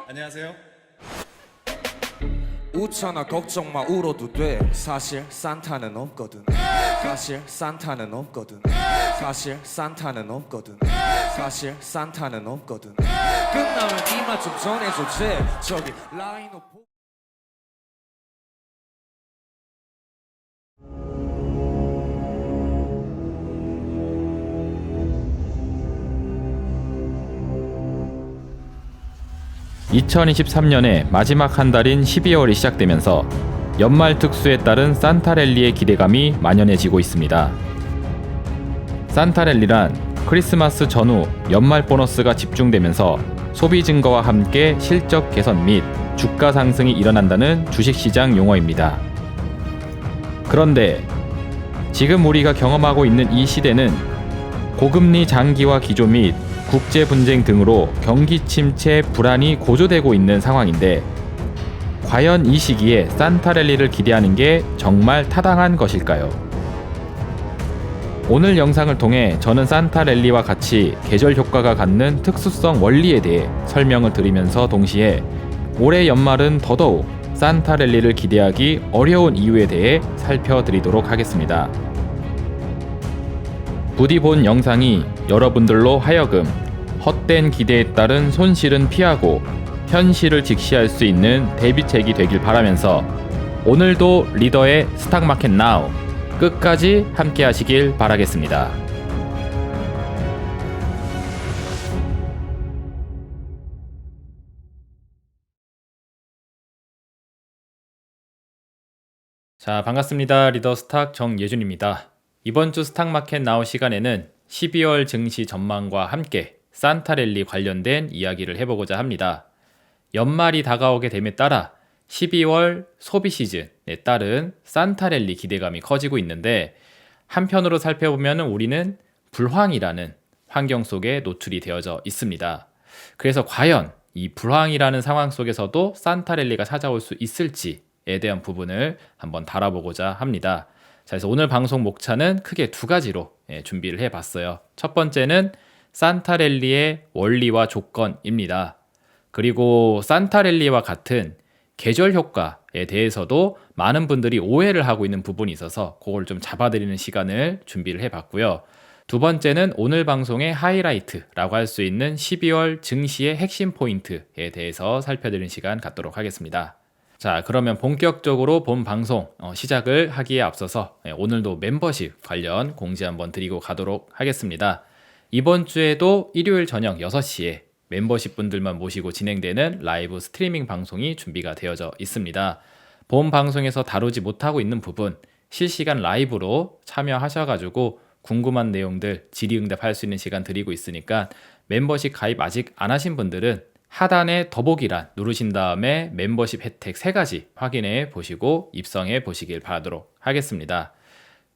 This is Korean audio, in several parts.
안녕하세요. 웃잖아 걱정 마 울어도 돼 사실 산타는 없거든 사실 산타는 없거든 사실 산타는 없거든 사실 산타는 없거든 끝나면 이말 좀 전해줘 제 저기 라인업 2023년의 마지막 한 달인 12월이 시작되면서 연말 특수에 따른 산타랠리의 기대감이 만연해지고 있습니다. 산타랠리란 크리스마스 전후 연말 보너스가 집중되면서 소비 증가와 함께 실적 개선 및 주가 상승이 일어난다는 주식시장 용어입니다. 그런데 지금 우리가 경험하고 있는 이 시대는 고금리 장기화 기조 및 국제 분쟁 등으로 경기 침체 불안이 고조되고 있는 상황인데 과연 이 시기에 산타랠리를 기대하는 게 정말 타당한 것일까요? 오늘 영상을 통해 저는 산타랠리와 같이 계절 효과가 갖는 특수성 원리에 대해 설명을 드리면서 동시에 올해 연말은 더더욱 산타랠리를 기대하기 어려운 이유에 대해 살펴드리도록 하겠습니다. 부디 본 영상이 여러분들로 하여금 헛된 기대에 따른 손실은 피하고 현실을 직시할 수 있는 대비책이 되길 바라면서 오늘도 리더의 스탁마켓 나우 끝까지 함께 하시길 바라겠습니다. 자, 반갑습니다. 리더 스탁 정예준입니다. 이번 주 스탁마켓 나우 시간에는 12월 증시 전망과 함께 산타랠리 관련된 이야기를 해보고자 합니다. 연말이 다가오게 됨에 따라 12월 소비 시즌에 따른 산타랠리 기대감이 커지고 있는데 한편으로 살펴보면 우리는 불황이라는 환경 속에 노출이 되어져 있습니다. 그래서 과연 이 불황이라는 상황 속에서도 산타랠리가 찾아올 수 있을지에 대한 부분을 한번 다뤄보고자 합니다. 자, 그래서 오늘 방송 목차는 크게 두 가지로 준비를 해봤어요. 첫 번째는 산타랠리의 원리와 조건입니다. 그리고 산타랠리와 같은 계절 효과에 대해서도 많은 분들이 오해를 하고 있는 부분이 있어서 그걸 좀 잡아드리는 시간을 준비를 해봤고요. 두 번째는 오늘 방송의 하이라이트라고 할 수 있는 12월 증시의 핵심 포인트에 대해서 살펴드리는 시간 갖도록 하겠습니다. 자, 그러면 본격적으로 본 방송 시작을 하기에 앞서서 오늘도 멤버십 관련 공지 한번 드리고 가도록 하겠습니다. 이번 주에도 일요일 저녁 6시에 멤버십 분들만 모시고 진행되는 라이브 스트리밍 방송이 준비가 되어져 있습니다. 본 방송에서 다루지 못하고 있는 부분 실시간 라이브로 참여하셔가지고 궁금한 내용들 질의응답할 수 있는 시간 드리고 있으니까 멤버십 가입 아직 안 하신 분들은 하단에 더보기란 누르신 다음에 멤버십 혜택 3가지 확인해 보시고 입성해 보시길 바라도록 하겠습니다.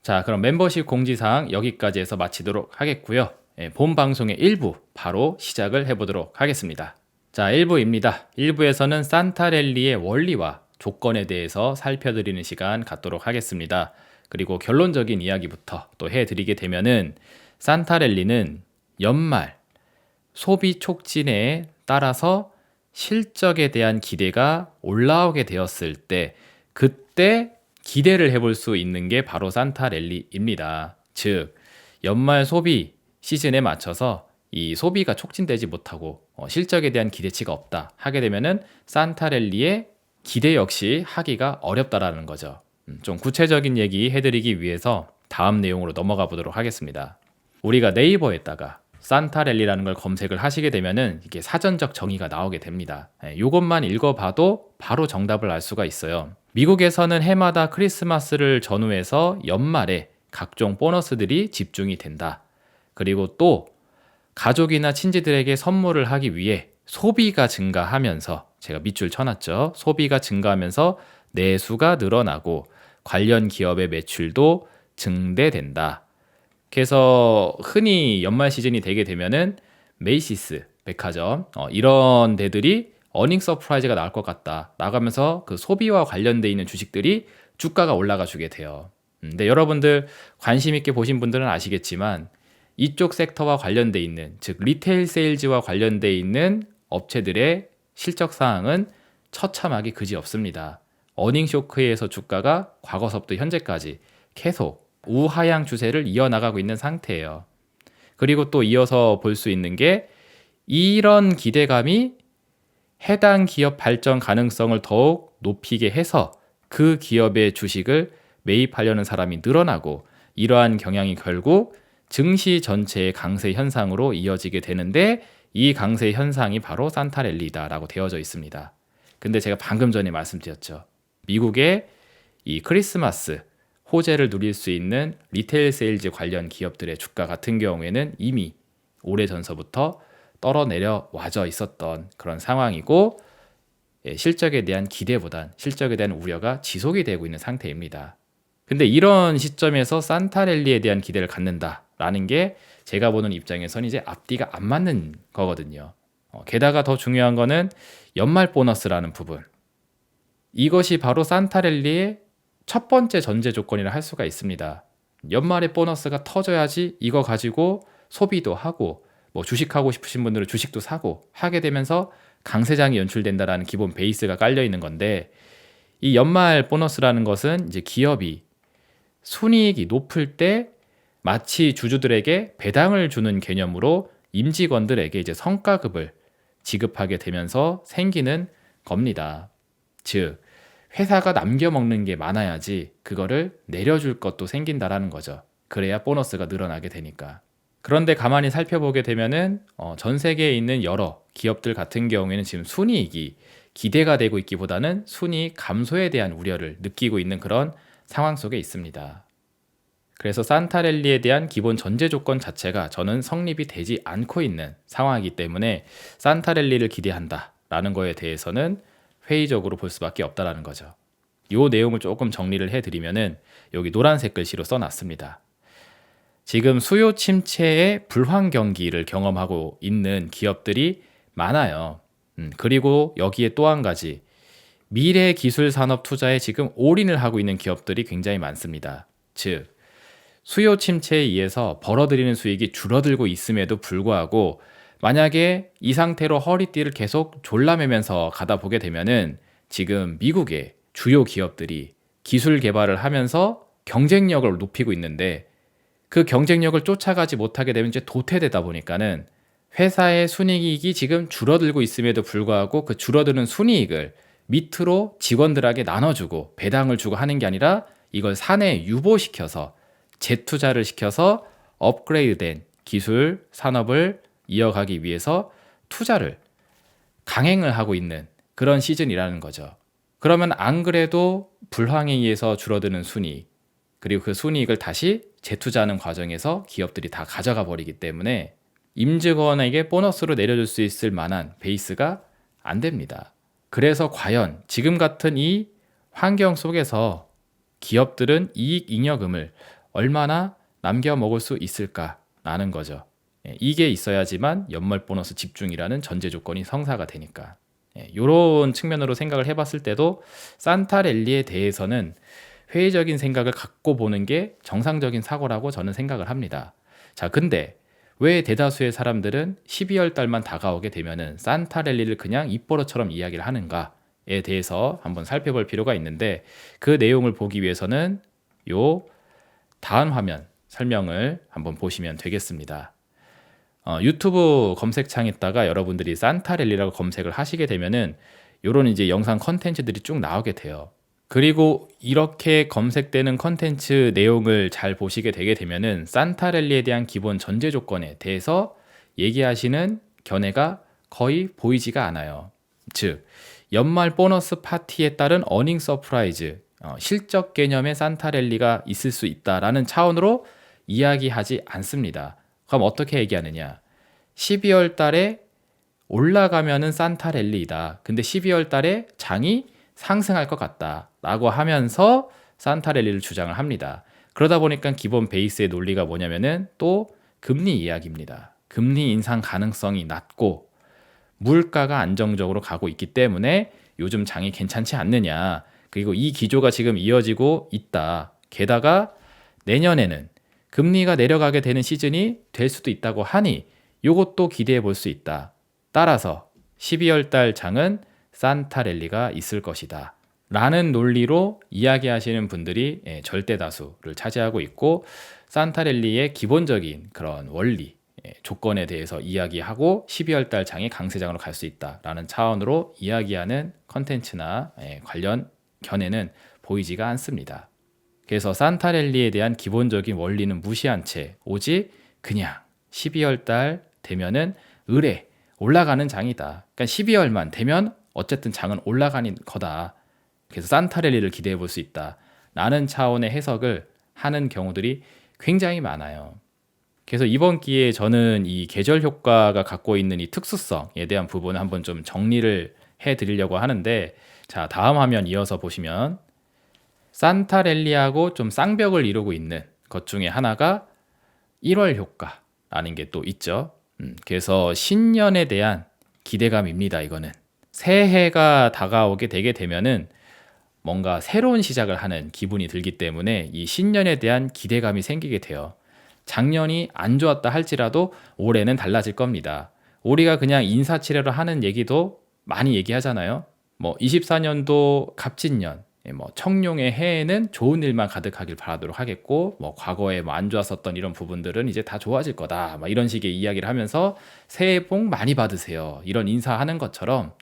자, 그럼 멤버십 공지사항 여기까지 해서 마치도록 하겠고요. 본 방송의 1부 바로 시작을 해보도록 하겠습니다. 자, 1부입니다. 1부에서는 산타랠리의 원리와 조건에 대해서 살펴드리는 시간 갖도록 하겠습니다. 그리고 결론적인 이야기부터 또 해드리게 되면은 산타랠리는 연말 소비 촉진에 따라서 실적에 대한 기대가 올라오게 되었을 때 그때 기대를 해볼 수 있는 게 바로 산타랠리입니다. 즉 연말 소비 시즌에 맞춰서 이 소비가 촉진되지 못하고 실적에 대한 기대치가 없다 하게 되면은 산타랠리의 기대 역시 하기가 어렵다라는 거죠. 좀 구체적인 얘기 해드리기 위해서 다음 내용으로 넘어가 보도록 하겠습니다. 우리가 네이버에다가 산타랠리라는 걸 검색을 하시게 되면은 이게 사전적 정의가 나오게 됩니다. 이것만 읽어봐도 바로 정답을 알 수가 있어요. 미국에서는 해마다 크리스마스를 전후해서 연말에 각종 보너스들이 집중이 된다. 그리고 또 가족이나 친지들에게 선물을 하기 위해 소비가 증가하면서 제가 밑줄 쳐놨죠. 소비가 증가하면서 내수가 늘어나고 관련 기업의 매출도 증대된다. 그래서 흔히 연말 시즌이 되게 되면은 메이시스 백화점 이런 데들이 어닝 서프라이즈가 나올 것 같다 나가면서 그 소비와 관련돼 있는 주식들이 주가가 올라가 주게 돼요. 근데 여러분들 관심 있게 보신 분들은 아시겠지만 이쪽 섹터와 관련돼 있는 즉 리테일 세일즈와 관련돼 있는 업체들의 실적 사항은 처참하기 그지없습니다. 어닝 쇼크에서 주가가 과거서부터 현재까지 계속 우하향 추세를 이어나가고 있는 상태예요. 그리고 또 이어서 볼 수 있는 게 이런 기대감이 해당 기업 발전 가능성을 더욱 높이게 해서 그 기업의 주식을 매입하려는 사람이 늘어나고 이러한 경향이 결국 증시 전체의 강세 현상으로 이어지게 되는데 이 강세 현상이 바로 산타랠리다라고 되어져 있습니다. 근데 제가 방금 전에 말씀드렸죠. 미국의 이 크리스마스 호재를 누릴 수 있는 리테일 세일즈 관련 기업들의 주가 같은 경우에는 이미 오래전서부터 떨어내려 와져 있었던 그런 상황이고 실적에 대한 기대보단 실적에 대한 우려가 지속이 되고 있는 상태입니다. 근데 이런 시점에서 산타랠리에 대한 기대를 갖는다라는 게 제가 보는 입장에서는 이제 앞뒤가 안 맞는 거거든요. 게다가 더 중요한 거는 연말 보너스라는 부분. 이것이 바로 산타랠리의 첫 번째 전제 조건이라 할 수가 있습니다. 연말에 보너스가 터져야지 이거 가지고 소비도 하고 뭐 주식하고 싶으신 분들은 주식도 사고 하게 되면서 강세장이 연출된다라는 기본 베이스가 깔려 있는 건데 이 연말 보너스라는 것은 이제 기업이 순이익이 높을 때 마치 주주들에게 배당을 주는 개념으로 임직원들에게 이제 성과급을 지급하게 되면서 생기는 겁니다. 즉 회사가 남겨먹는 게 많아야지 그거를 내려줄 것도 생긴다라는 거죠. 그래야 보너스가 늘어나게 되니까. 그런데 가만히 살펴보게 되면은 전 세계에 있는 여러 기업들 같은 경우에는 지금 순이익이 기대가 되고 있기보다는 순이익 감소에 대한 우려를 느끼고 있는 그런 상황 속에 있습니다. 그래서 산타랠리에 대한 기본 전제 조건 자체가 저는 성립이 되지 않고 있는 상황이기 때문에 산타랠리를 기대한다라는 거에 대해서는 회의적으로 볼 수밖에 없다라는 거죠. 이 내용을 조금 정리를 해드리면은 여기 노란색 글씨로 써놨습니다. 지금 수요 침체의 불황 경기를 경험하고 있는 기업들이 많아요. 그리고 여기에 또 한 가지 미래 기술 산업 투자에 지금 올인을 하고 있는 기업들이 굉장히 많습니다. 즉 수요 침체에 의해서 벌어들이는 수익이 줄어들고 있음에도 불구하고 만약에 이 상태로 허리띠를 계속 졸라매면서 가다 보게 되면은 지금 미국의 주요 기업들이 기술 개발을 하면서 경쟁력을 높이고 있는데 그 경쟁력을 쫓아가지 못하게 되면 이제 도태되다 보니까는 회사의 순이익이 지금 줄어들고 있음에도 불구하고 그 줄어드는 순이익을 밑으로 직원들에게 나눠주고 배당을 주고 하는 게 아니라 이걸 사내에 유보시켜서 재투자를 시켜서 업그레이드된 기술 산업을 이어가기 위해서 투자를 강행을 하고 있는 그런 시즌이라는 거죠. 그러면 안 그래도 불황에 의해서 줄어드는 순이익 그리고 그 순이익을 다시 재투자하는 과정에서 기업들이 다 가져가 버리기 때문에 임직원에게 보너스로 내려줄 수 있을 만한 베이스가 안 됩니다. 그래서 과연 지금 같은 이 환경 속에서 기업들은 이익 잉여금을 얼마나 남겨 먹을 수 있을까라는 거죠. 이게 있어야지만 연말 보너스 집중이라는 전제 조건이 성사가 되니까. 이런 측면으로 생각을 해봤을 때도 산타랠리에 대해서는 회의적인 생각을 갖고 보는 게 정상적인 사고라고 저는 생각을 합니다. 자, 근데 왜 대다수의 사람들은 12월 달만 다가오게 되면은 산타랠리를 그냥 입버릇처럼 이야기를 하는가에 대해서 한번 살펴볼 필요가 있는데 그 내용을 보기 위해서는 요 다음 화면 설명을 한번 보시면 되겠습니다. 유튜브 검색창에다가 여러분들이 산타랠리라고 검색을 하시게 되면은 요런 이제 영상 컨텐츠들이 쭉 나오게 돼요. 그리고 이렇게 검색되는 컨텐츠 내용을 잘 보시게 되게 되면은 산타랠리에 대한 기본 전제 조건에 대해서 얘기하시는 견해가 거의 보이지가 않아요. 즉 연말 보너스 파티에 따른 어닝 서프라이즈 실적 개념의 산타랠리가 있을 수 있다라는 차원으로 이야기하지 않습니다. 그럼 어떻게 얘기하느냐? 12월 달에 올라가면은 산타랠리이다. 근데 12월 달에 장이 상승할 것 같다. 라고 하면서 산타랠리를 주장을 합니다. 그러다 보니까 기본 베이스의 논리가 뭐냐면은 또 금리 이야기입니다. 금리 인상 가능성이 낮고 물가가 안정적으로 가고 있기 때문에 요즘 장이 괜찮지 않느냐. 그리고 이 기조가 지금 이어지고 있다. 게다가 내년에는 금리가 내려가게 되는 시즌이 될 수도 있다고 하니 이것도 기대해 볼 수 있다. 따라서 12월 달 장은 산타 랠리가 있을 것이다 라는 논리로 이야기하시는 분들이 절대 다수를 차지하고 있고, 산타 랠리의 기본적인 그런 원리, 조건에 대해서 이야기하고 12월 달 장이 강세장으로 갈 수 있다라는 차원으로 이야기하는 컨텐츠나 관련 견해는 보이지가 않습니다. 그래서 산타 랠리에 대한 기본적인 원리는 무시한 채 오직 그냥 12월 달 되면은 을에 올라가는 장이다. 그러니까 12월만 되면 어쨌든 장은 올라가는 거다. 그래서 산타 랠리를 기대해 볼 수 있다. 라는 차원의 해석을 하는 경우들이 굉장히 많아요. 그래서 이번 기회에 저는 이 계절 효과가 갖고 있는 이 특수성에 대한 부분을 한번 좀 정리를 해 드리려고 하는데, 자, 다음 화면 이어서 보시면 산타 랠리하고 좀 쌍벽을 이루고 있는 것 중에 하나가 1월 효과라는 게 또 있죠. 그래서 신년에 대한 기대감입니다. 이거는 새해가 다가오게 되게 되면은 뭔가 새로운 시작을 하는 기분이 들기 때문에 이 신년에 대한 기대감이 생기게 돼요. 작년이 안 좋았다 할지라도 올해는 달라질 겁니다. 우리가 그냥 인사치레로 하는 얘기도 많이 얘기하잖아요. 뭐 24년도 갑진년, 뭐 청룡의 해에는 좋은 일만 가득하길 바라도록 하겠고, 뭐 과거에 뭐 안 좋았었던 이런 부분들은 이제 다 좋아질 거다, 막 이런 식의 이야기를 하면서 새해 복 많이 받으세요, 이런 인사하는 것처럼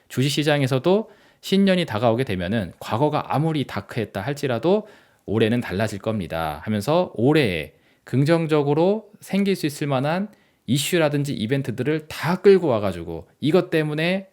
주식시장에서도 신년이 다가오게 되면은 과거가 아무리 다크했다 할지라도 올해는 달라질 겁니다 하면서 올해에 긍정적으로 생길 수 있을 만한 이슈라든지 이벤트들을 다 끌고 와가지고 이것 때문에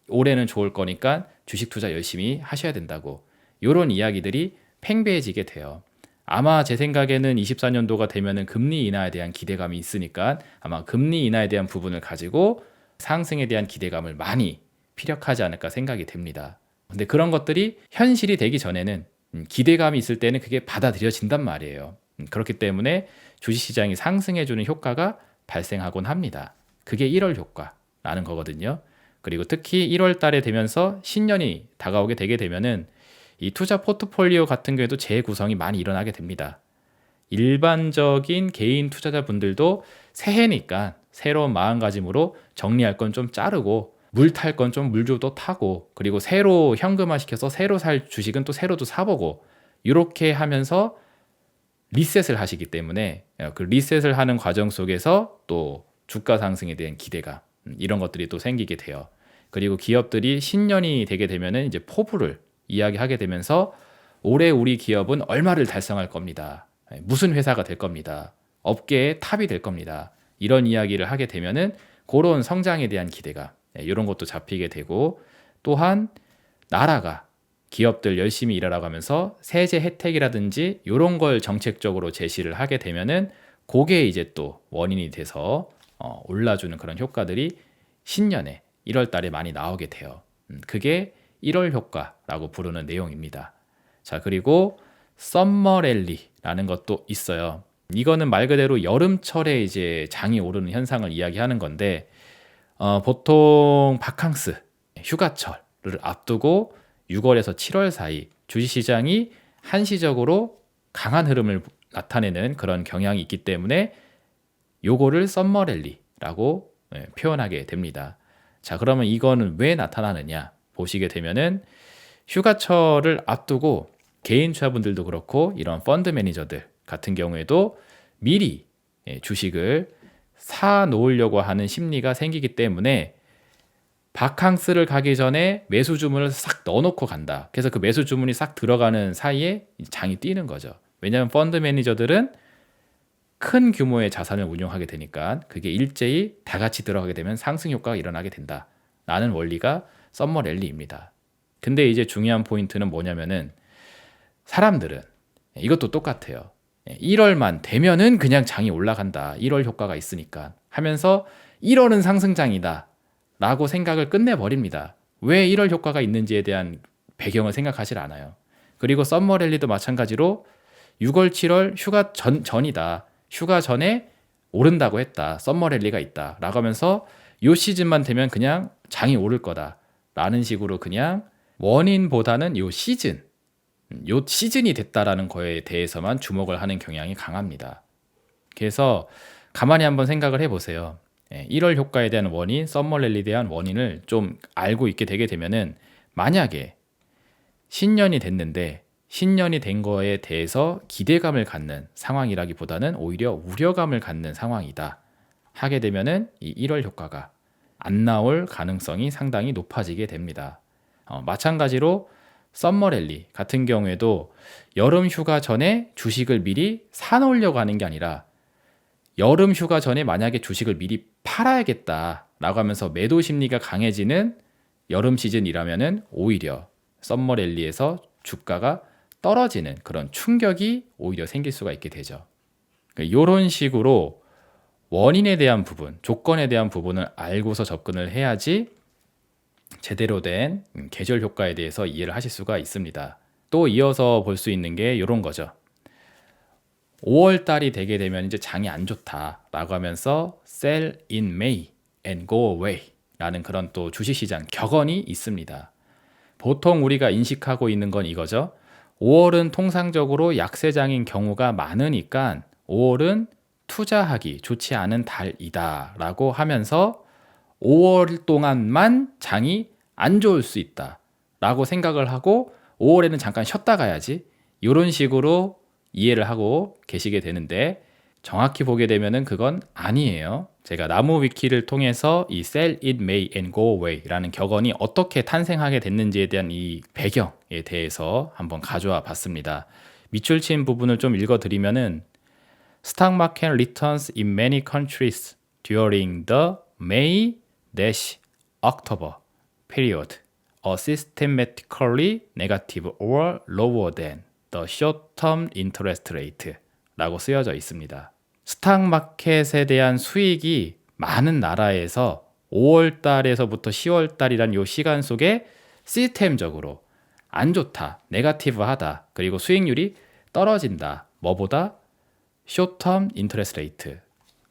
올해는 좋을 거니까 주식 투자 열심히 하셔야 된다고, 이런 이야기들이 팽배해지게 돼요. 아마 제 생각에는 24년도가 되면은 금리 인하에 대한 기대감이 있으니까 아마 금리 인하에 대한 부분을 가지고 상승에 대한 기대감을 많이 피력하지 않을까 생각이 됩니다. 근데 그런 것들이 현실이 되기 전에는 기대감이 있을 때는 그게 받아들여진단 말이에요. 그렇기 때문에 주식시장이 상승해주는 효과가 발생하곤 합니다. 그게 1월 효과라는 거거든요. 그리고 특히 1월 달에 되면서 신년이 다가오게 되게 되면은 이 투자 포트폴리오 같은 경우에도 재구성이 많이 일어나게 됩니다. 일반적인 개인 투자자분들도 새해니까 새로운 마음가짐으로 정리할 건 좀 자르고 물 탈 건 좀 물도 타고, 그리고 새로 현금화 시켜서 새로 살 주식은 또 새로도 사보고, 이렇게 하면서 리셋을 하시기 때문에 그 리셋을 하는 과정 속에서 또 주가 상승에 대한 기대감, 이런 것들이 또 생기게 돼요. 그리고 기업들이 신년이 되게 되면은 이제 포부를 이야기하게 되면서 올해 우리 기업은 얼마를 달성할 겁니다. 무슨 회사가 될 겁니다. 업계의 탑이 될 겁니다. 이런 이야기를 하게 되면은 그런 성장에 대한 기대감, 이런 것도 잡히게 되고, 또한 나라가 기업들 열심히 일하라고 하면서 세제 혜택이라든지 이런 걸 정책적으로 제시를 하게 되면은 그게 이제 또 원인이 돼서 올라주는 그런 효과들이 신년에 1월 달에 많이 나오게 돼요. 그게 1월 효과라고 부르는 내용입니다. 자, 그리고 썸머 랠리라는 것도 있어요. 이거는 말 그대로 여름철에 이제 장이 오르는 현상을 이야기하는 건데, 보통 바캉스, 휴가철을 앞두고 6월에서 7월 사이 주식시장이 한시적으로 강한 흐름을 나타내는 그런 경향이 있기 때문에 요거를 썸머 랠리라고 표현하게 됩니다. 자, 그러면 이거는 왜 나타나느냐 보시게 되면은 휴가철을 앞두고 개인 투자분들도 그렇고 이런 펀드 매니저들 같은 경우에도 미리 주식을 사 놓으려고 하는 심리가 생기기 때문에 바캉스를 가기 전에 매수 주문을 싹 넣어놓고 간다. 그래서 그 매수 주문이 싹 들어가는 사이에 장이 뛰는 거죠. 왜냐하면 펀드 매니저들은 큰 규모의 자산을 운용하게 되니까 그게 일제히 다 같이 들어가게 되면 상승 효과가 일어나게 된다 라는 원리가 썸머 랠리입니다. 근데 이제 중요한 포인트는 뭐냐면은 사람들은 이것도 똑같아요. 1월만 되면은 그냥 장이 올라간다, 1월 효과가 있으니까 하면서 1월은 상승장이다 라고 생각을 끝내버립니다. 왜 1월 효과가 있는지에 대한 배경을 생각하질 않아요. 그리고 썸머 랠리도 마찬가지로 6월 7월 휴가 전이다, 휴가 전에 오른다고 했다, 썸머 랠리가 있다 라고 하면서 요 시즌만 되면 그냥 장이 오를 거다 라는 식으로 그냥 원인보다는 요 시즌이 됐다라는 거에 대해서만 주목을 하는 경향이 강합니다. 그래서 가만히 한번 생각을 해보세요. 1월 효과에 대한 원인, 썸머랠리에 대한 원인을 좀 알고 있게 되게 되면은 만약에 신년이 됐는데 신년이 된 거에 대해서 기대감을 갖는 상황이라기보다는 오히려 우려감을 갖는 상황이다 하게 되면은 이 1월 효과가 안 나올 가능성이 상당히 높아지게 됩니다. 마찬가지로 썸머랠리 같은 경우에도 여름 휴가 전에 주식을 미리 사놓으려고 하는 게 아니라 여름 휴가 전에 만약에 주식을 미리 팔아야겠다라고 하면서 매도 심리가 강해지는 여름 시즌이라면은 오히려 썸머랠리에서 주가가 떨어지는 그런 충격이 오히려 생길 수가 있게 되죠. 이런 식으로 원인에 대한 부분, 조건에 대한 부분을 알고서 접근을 해야지 제대로 된 계절 효과에 대해서 이해를 하실 수가 있습니다. 또 이어서 볼 수 있는 게 이런 거죠. 5월 달이 되게 되면 이제 장이 안 좋다라고 하면서 sell in May and go away 라는 그런 또 주식시장 격언이 있습니다. 보통 우리가 인식하고 있는 건 이거죠. 5월은 통상적으로 약세장인 경우가 많으니까 5월은 투자하기 좋지 않은 달이다 라고 하면서 5월 동안만 장이 안 좋을 수 있다 라고 생각을 하고 5월에는 잠깐 쉬었다 가야지 이런 식으로 이해를 하고 계시게 되는데 정확히 보게 되면은 그건 아니에요. 제가 나무 위키를 통해서 이 sell it May and go away 라는 격언이 어떻게 탄생하게 됐는지에 대한 이 배경에 대해서 한번 가져와 봤습니다. 밑줄 친 부분을 좀 읽어드리면은 Stock market returns in many countries during the May-October period are systematically negative or lower than the short-term interest rate 라고 쓰여져 있습니다. 스탁 마켓에 대한 수익이 많은 나라에서 5월 달에서부터 10월 달이란 요 시간 속에 시스템적으로 안 좋다, 네거티브하다, 그리고 수익률이 떨어진다. 뭐보다? short-term interest rate,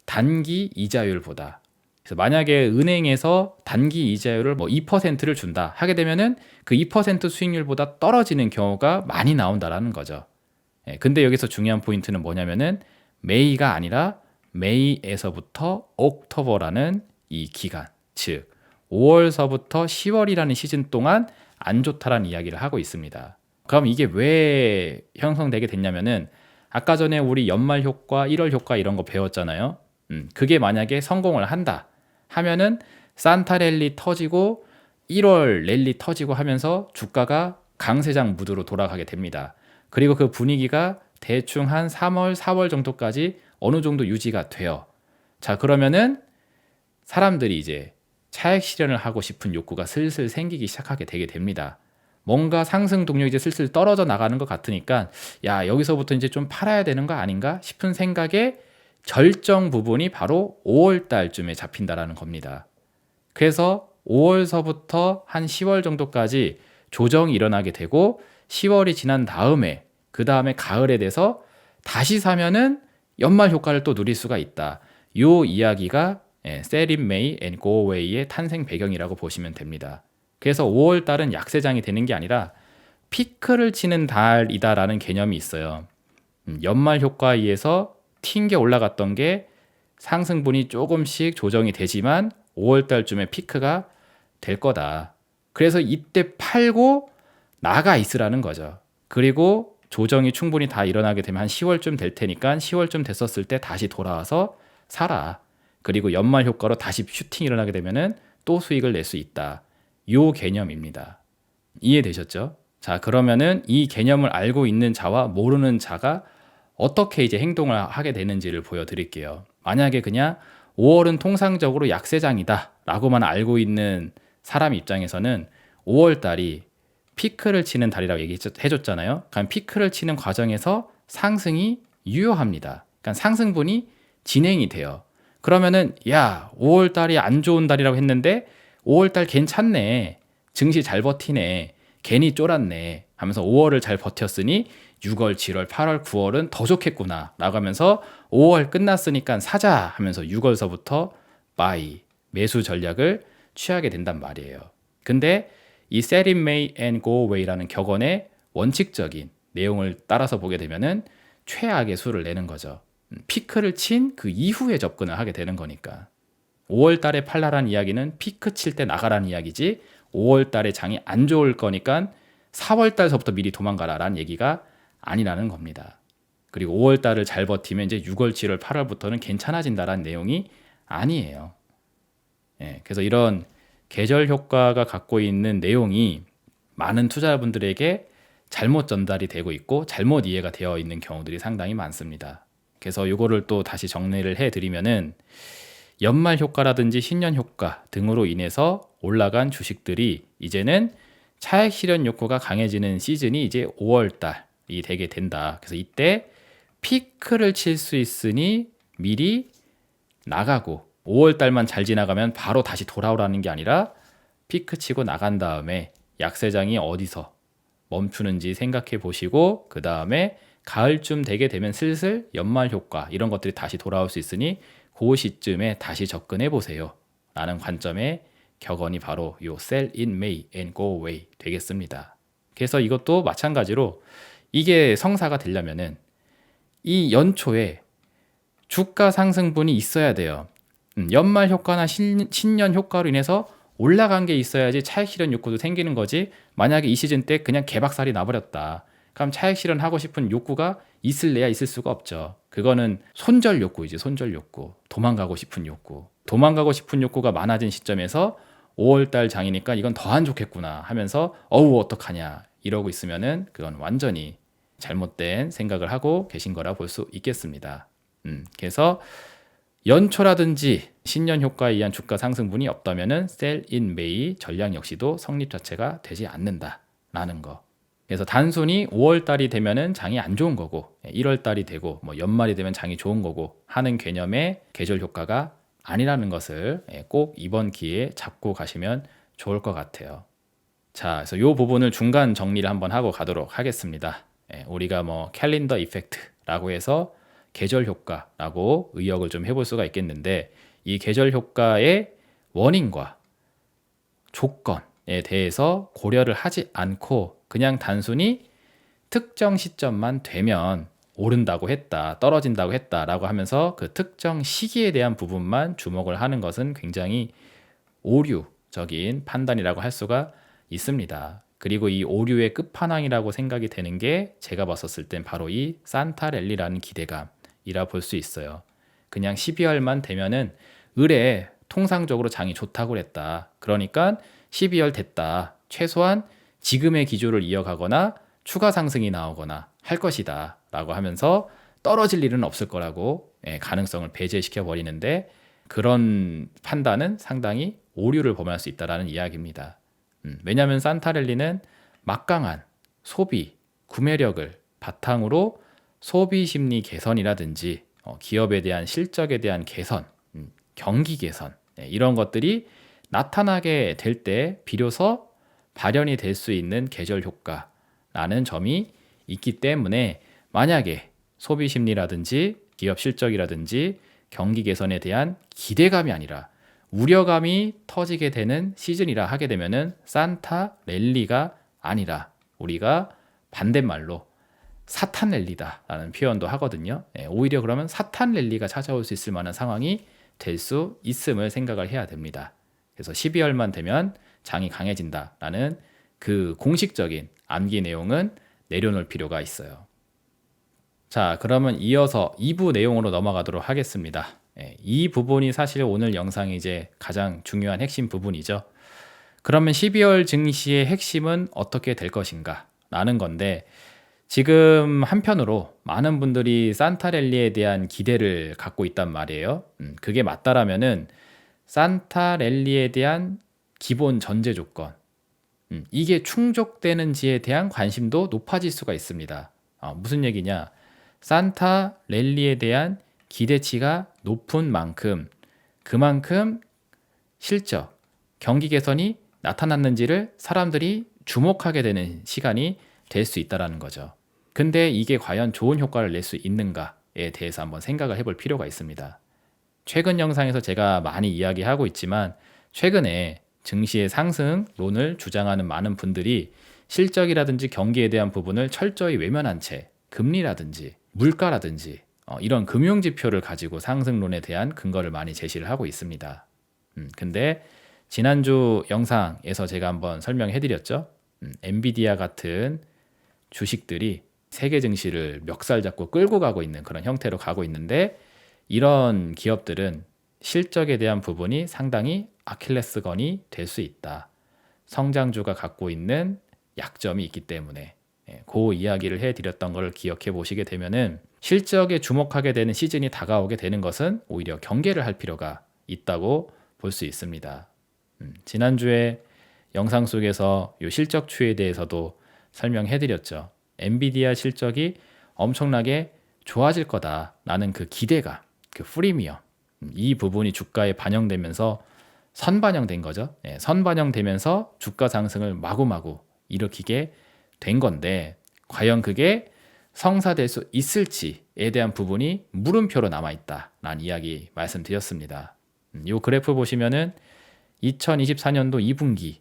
단기 이자율보다. 그래서 만약에 은행에서 단기 이자율을 뭐 2%를 준다 하게 되면은 그 2% 수익률보다 떨어지는 경우가 많이 나온다라는 거죠. 근데 여기서 중요한 포인트는 뭐냐면은 메이가 아니라 메이에서부터 옥토버라는 이 기간, 즉 5월서부터 10월이라는 시즌 동안 안 좋다라는 이야기를 하고 있습니다. 그럼 이게 왜 형성되게 됐냐면은 아까 전에 우리 연말 효과, 1월 효과 이런 거 배웠잖아요. 그게 만약에 성공을 한다 하면은 산타 랠리 터지고 1월 랠리 터지고 하면서 주가가 강세장 무드로 돌아가게 됩니다. 그리고 그 분위기가 대충 한 3월, 4월 정도까지 어느 정도 유지가 돼요. 자, 그러면은 사람들이 이제 차익 실현을 하고 싶은 욕구가 슬슬 생기기 시작하게 되게 됩니다. 뭔가 상승 동력이 이제 슬슬 떨어져 나가는 것 같으니까 야, 여기서부터 이제 좀 팔아야 되는 거 아닌가 싶은 생각에 절정 부분이 바로 5월 달쯤에 잡힌다라는 겁니다. 그래서 5월서부터 한 10월 정도까지 조정이 일어나게 되고 10월이 지난 다음에 그 다음에 가을에 돼서 다시 사면은 연말 효과를 또 누릴 수가 있다. 요 이야기가 Sell in May and Go Away의 탄생 배경이라고 보시면 됩니다. 그래서 5월 달은 약세장이 되는 게 아니라 피크를 치는 달이다라는 개념이 있어요. 연말 효과에 의해서 튕겨 올라갔던 게 상승분이 조금씩 조정이 되지만 5월 달쯤에 피크가 될 거다. 그래서 이때 팔고 나가 있으라는 거죠. 그리고 조정이 충분히 다 일어나게 되면 한 10월쯤 될 테니까 10월쯤 됐었을 때 다시 돌아와서 사라. 그리고 연말 효과로 다시 슈팅이 일어나게 되면은 또 수익을 낼 수 있다. 요 개념입니다. 이해되셨죠? 자, 그러면은 이 개념을 알고 있는 자와 모르는 자가 어떻게 이제 행동을 하게 되는지를 보여드릴게요. 만약에 그냥 5월은 통상적으로 약세장이다 라고만 알고 있는 사람 입장에서는 5월 달이 피크를 치는 달이라고 얘기해줬잖아요. 그러니까 피크를 치는 과정에서 상승이 유효합니다. 그러니까 상승분이 진행이 돼요. 그러면은 야, 5월 달이 안 좋은 달이라고 했는데 5월 달 괜찮네. 증시 잘 버티네. 괜히 쫄았네. 하면서 5월을 잘 버텼으니 6월, 7월, 8월, 9월은 더 좋겠구나 라고 하면서 5월 끝났으니까 사자 하면서 6월서부터 바이, 매수 전략을 취하게 된단 말이에요. 근데 이 Sell in May and Go Away라는 격언의 원칙적인 내용을 따라서 보게 되면은 최악의 수를 내는 거죠. 피크를 친 그 이후에 접근을 하게 되는 거니까. 5월 달에 팔라라는 이야기는 피크 칠 때 나가라는 이야기지 5월 달에 장이 안 좋을 거니까 4월 달서부터 미리 도망가라라는 얘기가 아니라는 겁니다. 그리고 5월 달을 잘 버티면 이제 6월, 7월, 8월부터는 괜찮아진다라는 내용이 아니에요. 그래서 이런 계절 효과가 갖고 있는 내용이 많은 투자자분들에게 잘못 전달이 되고 있고 잘못 이해가 되어 있는 경우들이 상당히 많습니다. 그래서 이거를 또 다시 정리를 해드리면은 연말 효과라든지 신년 효과 등으로 인해서 올라간 주식들이 이제는 차익 실현 욕구가 강해지는 시즌이 이제 5월 달이 되게 된다. 그래서 이때 피크를 칠 수 있으니 미리 나가고 5월 달만 잘 지나가면 바로 다시 돌아오라는 게 아니라 피크 치고 나간 다음에 약세장이 어디서 멈추는지 생각해 보시고 그 다음에 가을쯤 되게 되면 슬슬 연말 효과 이런 것들이 다시 돌아올 수 있으니 그 시점에 다시 접근해 보세요 라는 관점의 격언이 바로 요 Sell in May and Go Away 되겠습니다. 그래서 이것도 마찬가지로 이게 성사가 되려면은 이 연초에 주가 상승분이 있어야 돼요. 연말 효과나 신년 효과로 인해서 올라간 게 있어야지 차익 실현 욕구도 생기는 거지. 만약에 이 시즌 때 그냥 개박살이 나버렸다. 그럼 차익 실현하고 싶은 욕구가 있을래야 있을 수가 없죠. 그거는 손절 욕구이지, 손절 욕구. 도망가고 싶은 욕구. 도망가고 싶은 욕구가 많아진 시점에서 5월달 장이니까 이건 더 안 좋겠구나 하면서 어우 어떡하냐 이러고 있으면은 그건 완전히 잘못된 생각을 하고 계신 거라 볼 수 있겠습니다. 그래서 연초라든지 신년 효과에 의한 주가 상승분이 없다면은 Sell in May 전략 역시도 성립 자체가 되지 않는다라는 거. 그래서 단순히 5월 달이 되면은 장이 안 좋은 거고 1월 달이 되고 뭐 연말이 되면 장이 좋은 거고 하는 개념의 계절 효과가 아니라는 것을 꼭 이번 기회에 잡고 가시면 좋을 것 같아요. 자, 그래서 이 부분을 중간 정리를 한번 하고 가도록 하겠습니다. 우리가 뭐 캘린더 이펙트라고 해서 계절 효과라고 의역을 좀 해볼 수가 있겠는데 이 계절 효과의 원인과 조건에 대해서 고려를 하지 않고 그냥 단순히 특정 시점만 되면 오른다고 했다, 떨어진다고 했다라고 하면서 그 특정 시기에 대한 부분만 주목을 하는 것은 굉장히 오류적인 판단이라고 할 수가 있습니다. 그리고 이 오류의 끝판왕이라고 생각이 되는 게 제가 봤었을 땐 바로 이 산타랠리라는 기대감이라 볼 수 있어요. 그냥 12월만 되면은 을에 통상적으로 장이 좋다고 그랬다. 그러니까 12월 됐다. 최소한 지금의 기조를 이어가거나 추가 상승이 나오거나 할 것이다 라고 하면서 떨어질 일은 없을 거라고 가능성을 배제시켜 버리는데 그런 판단은 상당히 오류를 범할 수 있다는 이야기입니다. 왜냐하면 산타랠리는 막강한 소비, 구매력을 바탕으로 소비 심리 개선이라든지 기업에 대한 실적에 대한 개선, 경기 개선 이런 것들이 나타나게 될 때 비로소 발현이 될 수 있는 계절 효과라는 점이 있기 때문에 만약에 소비 심리라든지 기업 실적이라든지 경기 개선에 대한 기대감이 아니라 우려감이 터지게 되는 시즌이라 하게 되면은 산타 랠리가 아니라 우리가 반대말로 사탄 랠리다라는 표현도 하거든요. 오히려 그러면 사탄 랠리가 찾아올 수 있을 만한 상황이 될 수 있음을 생각을 해야 됩니다. 그래서 12월만 되면 장이 강해진다라는 그 공식적인 암기 내용은 내려놓을 필요가 있어요. 자, 그러면 이어서 2부 내용으로 넘어가도록 하겠습니다. 이 부분이 사실 오늘 영상이 이제 가장 중요한 핵심 부분이죠. 그러면 12월 증시의 핵심은 어떻게 될 것인가 라는 건데 지금 한편으로 많은 분들이 산타랠리에 대한 기대를 갖고 있단 말이에요. 그게 맞다라면은 산타랠리에 대한 기본 전제 조건 이게 충족되는지에 대한 관심도 높아질 수가 있습니다. 무슨 얘기냐? 산타랠리에 대한 기대치가 높은 만큼 그만큼 실적, 경기 개선이 나타났는지를 사람들이 주목하게 되는 시간이 될 수 있다는 거죠. 근데 이게 과연 좋은 효과를 낼 수 있는가에 대해서 한번 생각을 해볼 필요가 있습니다. 최근 영상에서 제가 많이 이야기하고 있지만 최근에 증시의 상승론을 주장하는 많은 분들이 실적이라든지 경기에 대한 부분을 철저히 외면한 채 금리라든지 물가라든지 이런 금융지표를 가지고 상승론에 대한 근거를 많이 제시를 하고 있습니다. 근데 지난주 영상에서 제가 한번 설명해 드렸죠. 엔비디아 같은 주식들이 세계 증시를 멱살 잡고 끌고 가고 있는 그런 형태로 가고 있는데, 이런 기업들은 실적에 대한 부분이 상당히 아킬레스건이 될 수 있다. 성장주가 갖고 있는 약점이 있기 때문에 그 이야기를 해드렸던 걸 기억해 보시게 되면은 실적에 주목하게 되는 시즌이 다가오게 되는 것은 오히려 경계를 할 필요가 있다고 볼 수 있습니다. 지난주에 영상 속에서 이 실적추에 대해서도 설명해 드렸죠. 엔비디아 실적이 엄청나게 좋아질 거다라는 그 기대감, 그 프리미엄, 이 부분이 주가에 반영되면서 선반영된 거죠. 선반영되면서 주가 상승을 마구마구 일으키게 된 건데, 과연 그게 성사될 수 있을지에 대한 부분이 물음표로 남아있다라는 이야기 말씀드렸습니다. 이 그래프 보시면은 2024년도 2분기,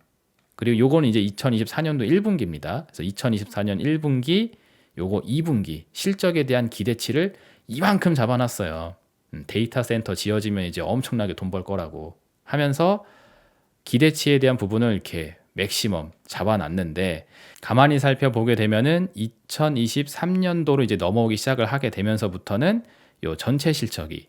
그리고 요거는 이제 2024년도 1분기입니다. 그래서 2024년 1분기, 요거 2분기 실적에 대한 기대치를 이만큼 잡아놨어요. 데이터 센터 지어지면 이제 엄청나게 돈 벌 거라고 하면서 기대치에 대한 부분을 이렇게 맥시멈 잡아놨는데, 가만히 살펴보게 되면은 2023년도로 이제 넘어오기 시작을 하게 되면서부터는 요 전체 실적이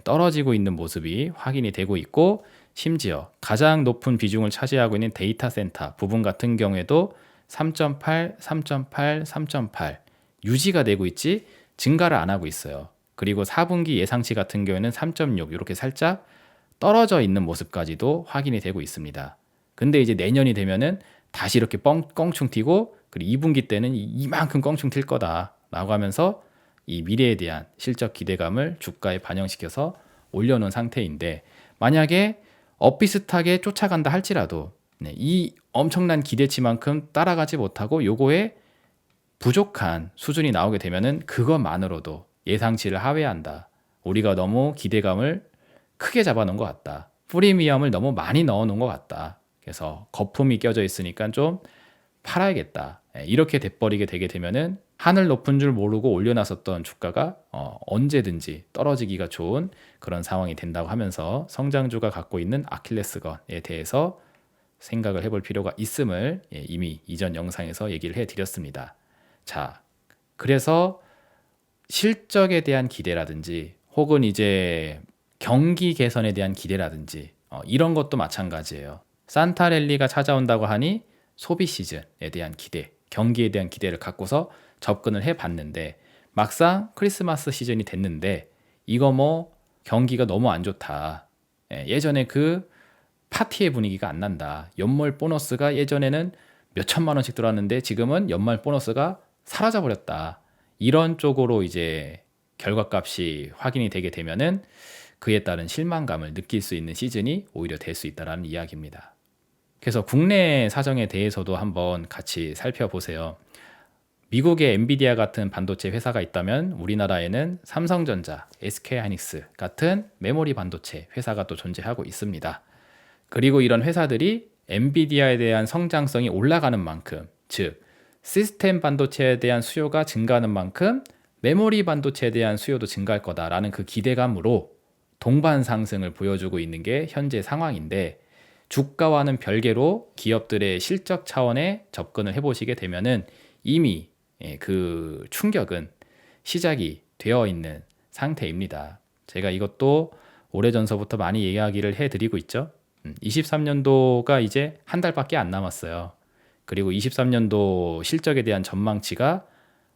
떨어지고 있는 모습이 확인이 되고 있고, 심지어 가장 높은 비중을 차지하고 있는 데이터 센터 부분 같은 경우에도 3.8, 3.8, 3.8 유지가 되고 있지 증가를 안 하고 있어요. 그리고 4분기 예상치 같은 경우에는 3.6 이렇게 살짝 떨어져 있는 모습까지도 확인이 되고 있습니다. 근데 이제 내년이 되면은 다시 이렇게 껑충 튀고, 그리고 2분기 때는 이만큼 껑충 튈 거다라고 하면서 이 미래에 대한 실적 기대감을 주가에 반영시켜서 올려놓은 상태인데, 만약에 엇비슷하게 쫓아간다 할지라도 이 엄청난 기대치만큼 따라가지 못하고 요거에 부족한 수준이 나오게 되면은 그것만으로도 예상치를 하회한다. 우리가 너무 기대감을 크게 잡아놓은 것 같다. 프리미엄을 너무 많이 넣어놓은 것 같다. 그래서 거품이 껴져 있으니까 좀 팔아야겠다. 이렇게 돼버리게 되게 되면은 하늘 높은 줄 모르고 올려놨었던 주가가 언제든지 떨어지기가 좋은 그런 상황이 된다고 하면서 성장주가 갖고 있는 아킬레스건에 대해서 생각을 해볼 필요가 있음을 이미 이전 영상에서 얘기를 해드렸습니다. 자, 그래서 실적에 대한 기대라든지 혹은 이제 경기 개선에 대한 기대라든지 이런 것도 마찬가지예요. 산타랠리가 찾아온다고 하니 소비 시즌에 대한 기대, 경기에 대한 기대를 갖고서 접근을 해봤는데, 막상 크리스마스 시즌이 됐는데 이거 뭐 경기가 너무 안 좋다. 예전에 그 파티의 분위기가 안 난다. 연말 보너스가 예전에는 몇 천만 원씩 들어왔는데 지금은 연말 보너스가 사라져 버렸다. 이런 쪽으로 이제 결과값이 확인이 되게 되면은 그에 따른 실망감을 느낄 수 있는 시즌이 오히려 될 수 있다라는 이야기입니다. 그래서 국내 사정에 대해서도 한번 같이 살펴보세요. 미국의 엔비디아 같은 반도체 회사가 있다면 우리나라에는 삼성전자, SK하이닉스 같은 메모리 반도체 회사가 또 존재하고 있습니다. 그리고 이런 회사들이 엔비디아에 대한 성장성이 올라가는 만큼, 즉 시스템 반도체에 대한 수요가 증가하는 만큼 메모리 반도체에 대한 수요도 증가할 거다라는 그 기대감으로 동반 상승을 보여주고 있는 게 현재 상황인데, 주가와는 별개로 기업들의 실적 차원에 접근을 해보시게 되면은 이미 그 충격은 시작이 되어 있는 상태입니다. 제가 이것도 오래전서부터 많이 이야기를 해드리고 있죠. 23년도가 이제 한 달밖에 안 남았어요. 그리고 23년도 실적에 대한 전망치가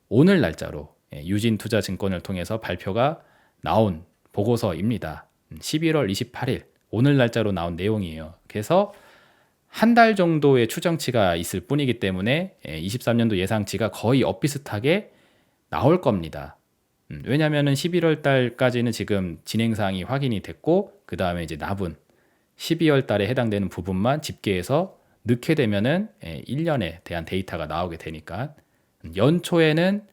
오늘 날짜로 유진투자증권을 통해서 발표가 나온 보고서입니다. 11월 28일 오늘 날짜로 나온 내용이에요. 그래서 한 달 정도의 추정치가 있을 뿐이기 때문에 23년도 예상치가 거의 엇비슷하게 나올 겁니다. 왜냐하면 11월 달까지는 지금 진행사항이 확인이 됐고, 그 다음에 이제 납은 12월 달에 해당되는 부분만 집계해서 넣게 되면은 1년에 대한 데이터가 나오게 되니까 연초에는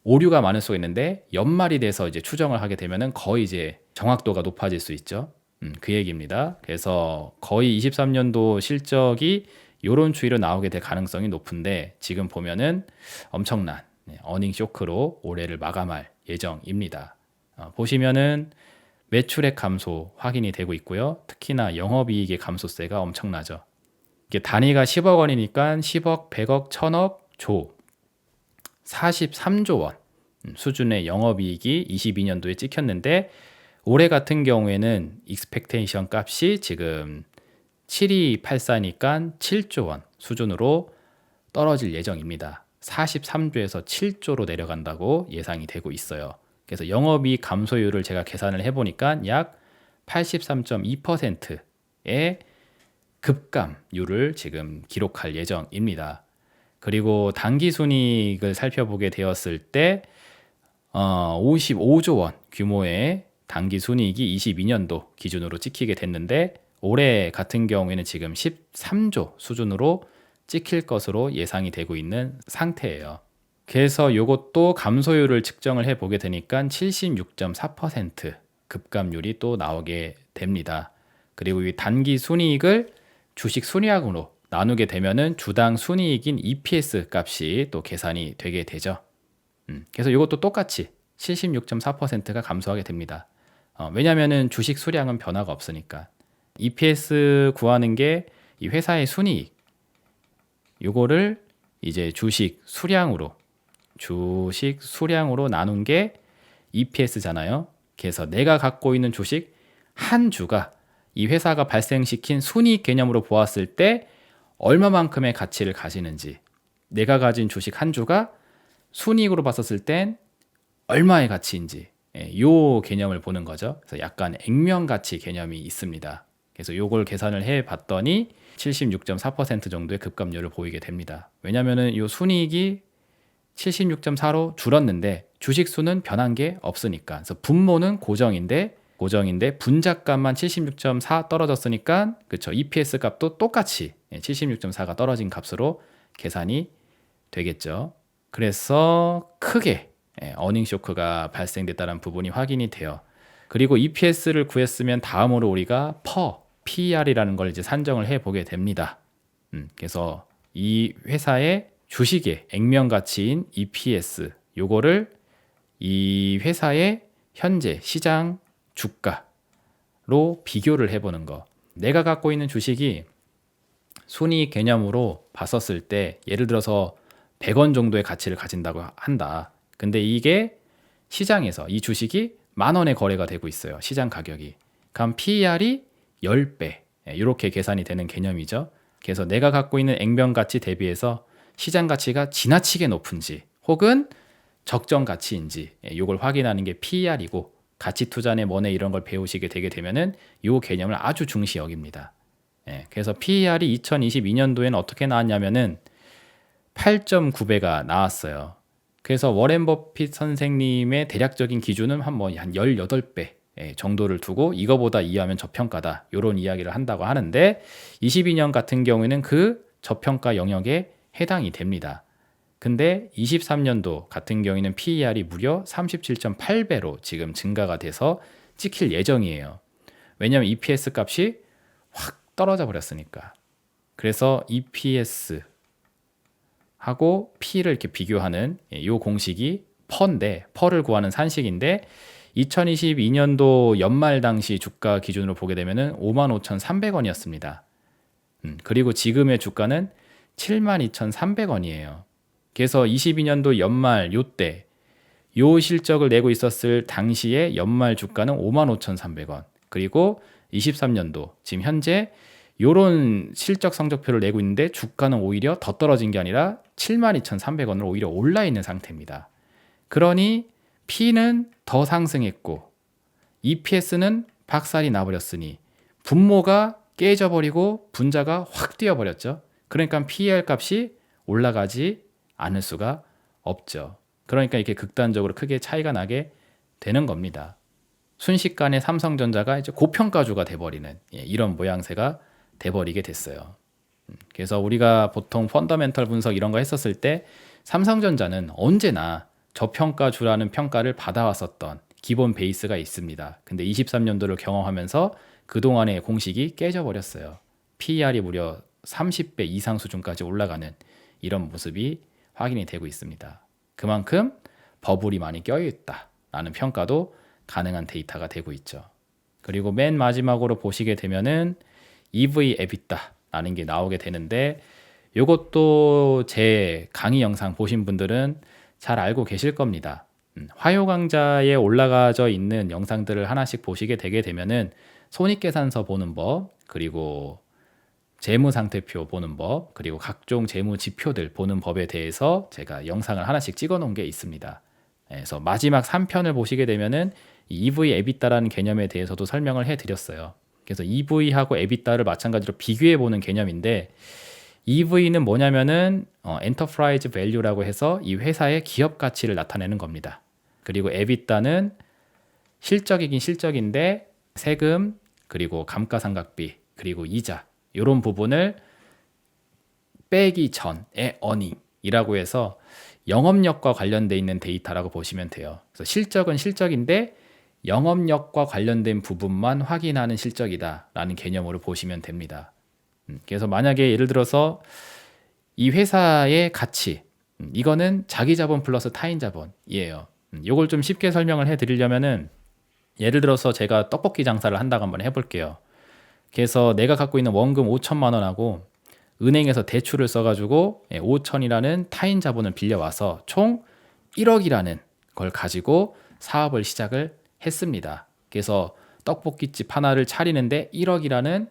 오류가 많을 수가 있는데 연말이 돼서 이제 추정을 하게 되면은 거의 이제 정확도가 높아질 수 있죠. 그 얘기입니다. 그래서 거의 23년도 실적이 이런 추이로 나오게 될 가능성이 높은데, 지금 보면은 엄청난 어닝 쇼크로 올해를 마감할 예정입니다. 보시면은 매출액 감소 확인이 되고 있고요. 특히나 영업이익의 감소세가 엄청나죠. 이게 단위가 10억 원이니까 10억, 100억, 1000억, 조 43조 원 수준의 영업이익이 22년도에 찍혔는데 올해 같은 경우에는 익스펙테이션 값이 지금 7284니까 7조 원 수준으로 떨어질 예정입니다. 43조에서 7조로 내려간다고 예상이 되고 있어요. 그래서 영업이익 감소율을 제가 계산을 해보니까 약 83.2%의 급감률을 지금 기록할 예정입니다. 그리고 당기순이익을 살펴보게 되었을 때 55조 원 규모의 당기순이익이 22년도 기준으로 찍히게 됐는데 올해 같은 경우에는 지금 13조 수준으로 찍힐 것으로 예상이 되고 있는 상태예요. 그래서 이것도 감소율을 측정을 해보게 되니까 76.4% 급감률이 또 나오게 됩니다. 그리고 이 단기순이익을 주식 순이익으로 나누게 되면은 주당 순이익인 EPS 값이 또 계산이 되게 되죠. 그래서 이것도 똑같이 76.4%가 감소하게 됩니다. 왜냐면은 주식 수량은 변화가 없으니까. EPS 구하는 게 이 회사의 순이익, 요거를 이제 주식 수량으로 나눈 게 EPS잖아요. 그래서 내가 갖고 있는 주식 한 주가 이 회사가 발생시킨 순이익 개념으로 보았을 때 얼마만큼의 가치를 가지는지, 내가 가진 주식 한 주가 순이익으로 봤었을 땐 얼마의 가치인지, 요 개념을 보는 거죠. 그래서 약간 액면가치 개념이 있습니다. 그래서 요걸 계산을 해 봤더니 76.4% 정도의 급감률을 보이게 됩니다. 왜냐면은 요 순이익이 76.4로 줄었는데 주식 수는 변한 게 없으니까. 그래서 분모는 고정인데 분자값만 76.4 떨어졌으니까 그쵸, EPS 값도 똑같이 76.4가 떨어진 값으로 계산이 되겠죠. 그래서 크게 어닝 쇼크가 발생됐다는 부분이 확인이 돼요. 그리고 EPS를 구했으면 다음으로 우리가 PER이라는 걸 이제 산정을 해 보게 됩니다. 그래서 이 회사의 주식의 액면 가치인 EPS 요거를 이 회사의 현재 시장 주가로 비교를 해보는 거. 내가 갖고 있는 주식이 순이익 개념으로 봤었을 때 예를 들어서 100원 정도의 가치를 가진다고 한다. 근데 이게 시장에서 이 주식이 10,000원에 거래가 되고 있어요. 시장 가격이. 그럼 PER이 10배 이렇게 계산이 되는 개념이죠. 그래서 내가 갖고 있는 액면 가치 대비해서 시장 가치가 지나치게 높은지 혹은 적정 가치인지 이걸 확인하는 게 PER이고, 가치 투자네 뭐네 이런 걸 배우시게 되게 되면은 이 개념을 아주 중시 여깁니다. 그래서 PER이 2022년도에는 어떻게 나왔냐면은 8.9배가 나왔어요. 그래서 워렌 버핏 선생님의 대략적인 기준은 한 18배 정도를 두고 이거보다 이하면 저평가다 이런 이야기를 한다고 하는데 22년 같은 경우에는 그 저평가 영역에 해당이 됩니다. 근데 23년도 같은 경우에는 PER이 무려 37.8배로 지금 증가가 돼서 찍힐 예정이에요. 왜냐하면 EPS 값이 확 떨어져 버렸으니까. 그래서 EPS 하고 P를 이렇게 비교하는 이 공식이 퍼인데, 퍼를 구하는 산식인데 2022년도 연말 당시 주가 기준으로 보게 되면은 55,300원이었습니다. 그리고 지금의 주가는 72,300원이에요. 그래서 22년도 연말 요때 요 실적을 내고 있었을 당시에 연말 주가는 55,300원. 그리고 23년도 지금 현재 요런 실적 성적표를 내고 있는데 주가는 오히려 더 떨어진 게 아니라 72,300원으로 오히려 올라 있는 상태입니다. 그러니 P는 더 상승했고 EPS는 박살이 나버렸으니 분모가 깨져버리고 분자가 확 뛰어버렸죠. 그러니까 PER 값이 올라가지 않을 수가 없죠. 그러니까 이렇게 극단적으로 크게 차이가 나게 되는 겁니다. 순식간에 삼성전자가 이제 고평가주가 돼버리는 이런 모양새가 돼버리게 됐어요. 그래서 우리가 보통 펀더멘털 분석 이런 거 했었을 때 삼성전자는 언제나 저평가주라는 평가를 받아왔었던 기본 베이스가 있습니다. 근데 23년도를 경험하면서 그동안의 공식이 깨져버렸어요. PER이 무려 30배 이상 수준까지 올라가는 이런 모습이 확인이 되고 있습니다. 그만큼 버블이 많이 껴있다라는 평가도 가능한 데이터가 되고 있죠. 그리고 맨 마지막으로 보시게 되면은 EV EBITDA라는 게 나오게 되는데 이것도 제 강의 영상 보신 분들은 잘 알고 계실 겁니다. 화요 강좌에 올라가져 있는 영상들을 하나씩 보시게 되게 되면은 손익계산서 보는 법, 그리고 재무상태표 보는 법, 그리고 각종 재무지표들 보는 법에 대해서 제가 영상을 하나씩 찍어 놓은 게 있습니다. 그래서 마지막 3편을 보시게 되면은 이 EV EBITDA라는 개념에 대해서도 설명을 해드렸어요. 그래서 EV하고 EBITDA를 마찬가지로 비교해 보는 개념인데 EV는 뭐냐면은 엔터프라이즈 밸류라고 해서 이 회사의 기업 가치를 나타내는 겁니다. 그리고 EBITDA는 실적이긴 실적인데 세금, 그리고 감가상각비, 그리고 이자 이런 부분을 빼기 전의 어닝이라고 해서 영업력과 관련돼 있는 데이터라고 보시면 돼요. 그래서 실적은 실적인데 영업력과 관련된 부분만 확인하는 실적이다라는 개념으로 보시면 됩니다. 그래서 만약에 예를 들어서 이 회사의 가치, 이거는 자기 자본 플러스 타인 자본이에요. 이걸 좀 쉽게 설명을 해드리려면은 예를 들어서 제가 떡볶이 장사를 한다고 한번 해볼게요. 그래서 내가 갖고 있는 원금 5천만 원하고 은행에서 대출을 써가지고 5천이라는 타인 자본을 빌려와서 총 1억이라는 걸 가지고 사업을 시작을 했습니다. 그래서 떡볶이집 하나를 차리는데 1억이라는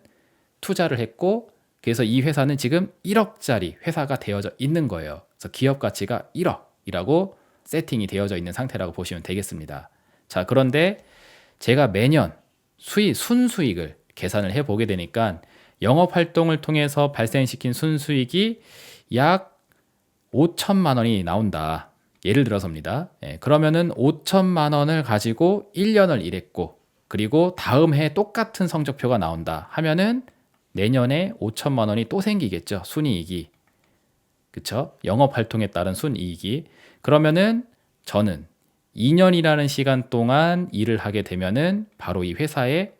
투자를 했고, 그래서 이 회사는 지금 1억짜리 회사가 되어져 있는 거예요. 그래서 기업 가치가 1억이라고 세팅이 되어져 있는 상태라고 보시면 되겠습니다. 자, 그런데 제가 매년 순수익을 계산을 해보게 되니까 영업 활동을 통해서 발생시킨 순수익이 약 5천만 원이 나온다. 예를 들어서입니다. 그러면은 5천만 원을 가지고 1년을 일했고, 그리고 다음 해 똑같은 성적표가 나온다 하면은 내년에 5천만 원이 또 생기겠죠. 순이익이. 그쵸? 영업 활동에 따른 순이익이. 그러면은 저는 2년이라는 시간 동안 일을 하게 되면은 바로 이 회사의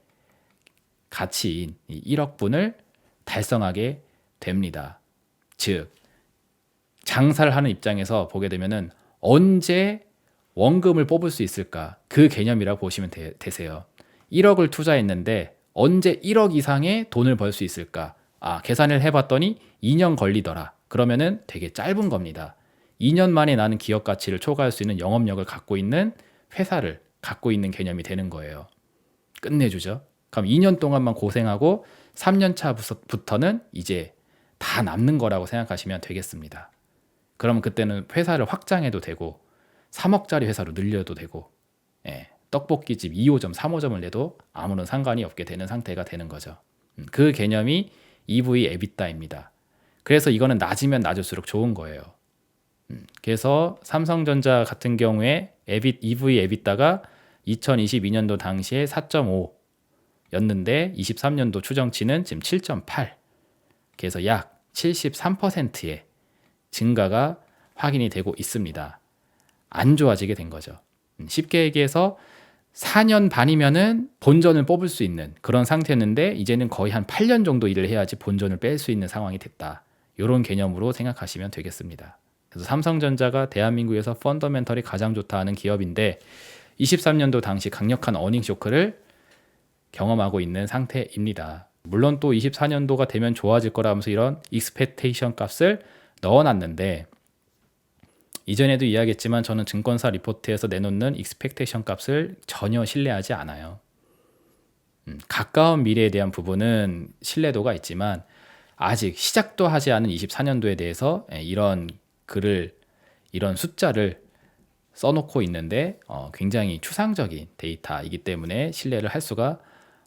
가치인 1억 분을 달성하게 됩니다. 즉, 장사를 하는 입장에서 보게 되면은 언제 원금을 뽑을 수 있을까? 그 개념이라고 보시면 되세요. 1억을 투자했는데 언제 1억 이상의 돈을 벌 수 있을까? 계산을 해봤더니 2년 걸리더라. 그러면은 되게 짧은 겁니다. 2년 만에 나는 기업 가치를 초과할 수 있는 영업력을 갖고 있는 회사를 갖고 있는 개념이 되는 거예요. 끝내주죠. 그럼 2년 동안만 고생하고 3년 차부터는 이제 다 남는 거라고 생각하시면 되겠습니다. 그러면 그때는 회사를 확장해도 되고 3억짜리 회사로 늘려도 되고 떡볶이집 2호점, 3호점을 내도 아무런 상관이 없게 되는 상태가 되는 거죠. 그 개념이 EV EBITDA입니다. 그래서 이거는 낮으면 낮을수록 좋은 거예요. 그래서 삼성전자 같은 경우에 EV EBITDA가 2022년도 당시에 4.5였는데 23년도 추정치는 지금 7.8. 그래서 약 73%의 증가가 확인이 되고 있습니다. 안 좋아지게 된 거죠. 쉽게 얘기해서 4년 반이면은 본전을 뽑을 수 있는 그런 상태였는데 이제는 거의 한 8년 정도 일을 해야지 본전을 뺄 수 있는 상황이 됐다. 이런 개념으로 생각하시면 되겠습니다. 그래서 삼성전자가 대한민국에서 펀더멘털이 가장 좋다 하는 기업인데 23년도 당시 강력한 어닝 쇼크를 경험하고 있는 상태입니다. 물론 또 24년도가 되면 좋아질 거라면서 이런 익스펙테이션 값을 넣어놨는데 이전에도 이야기했지만 저는 증권사 리포트에서 내놓는 익스펙테이션 값을 전혀 신뢰하지 않아요. 가까운 미래에 대한 부분은 신뢰도가 있지만 아직 시작도 하지 않은 24년도에 대해서 이런 글을, 이런 숫자를 써놓고 있는데 굉장히 추상적인 데이터이기 때문에 신뢰를 할 수가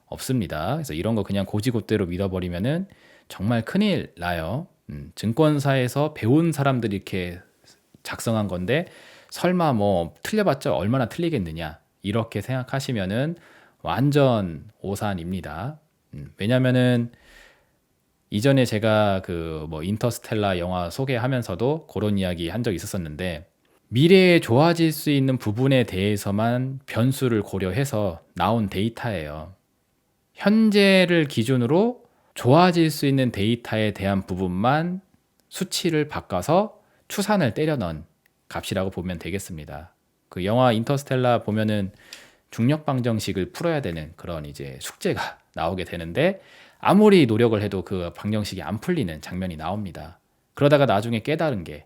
없습니다. 그래서 이런 거 그냥 고지고대로 믿어버리면은 정말 큰일 나요. 증권사에서 배운 사람들이 이렇게 작성한 건데 설마 뭐 틀려봤자 얼마나 틀리겠느냐 이렇게 생각하시면은 완전 오산입니다. 왜냐면은 이전에 제가 그 뭐 인터스텔라 영화 소개하면서도 그런 이야기 한 적이 있었었는데 미래에 좋아질 수 있는 부분에 대해서만 변수를 고려해서 나온 데이터예요. 현재를 기준으로 좋아질 수 있는 데이터에 대한 부분만 수치를 바꿔서 추산을 때려 넣은 값이라고 보면 되겠습니다. 그 영화 인터스텔라 보면은 중력 방정식을 풀어야 되는 그런 이제 숙제가 나오게 되는데 아무리 노력을 해도 그 방정식이 안 풀리는 장면이 나옵니다. 그러다가 나중에 깨달은 게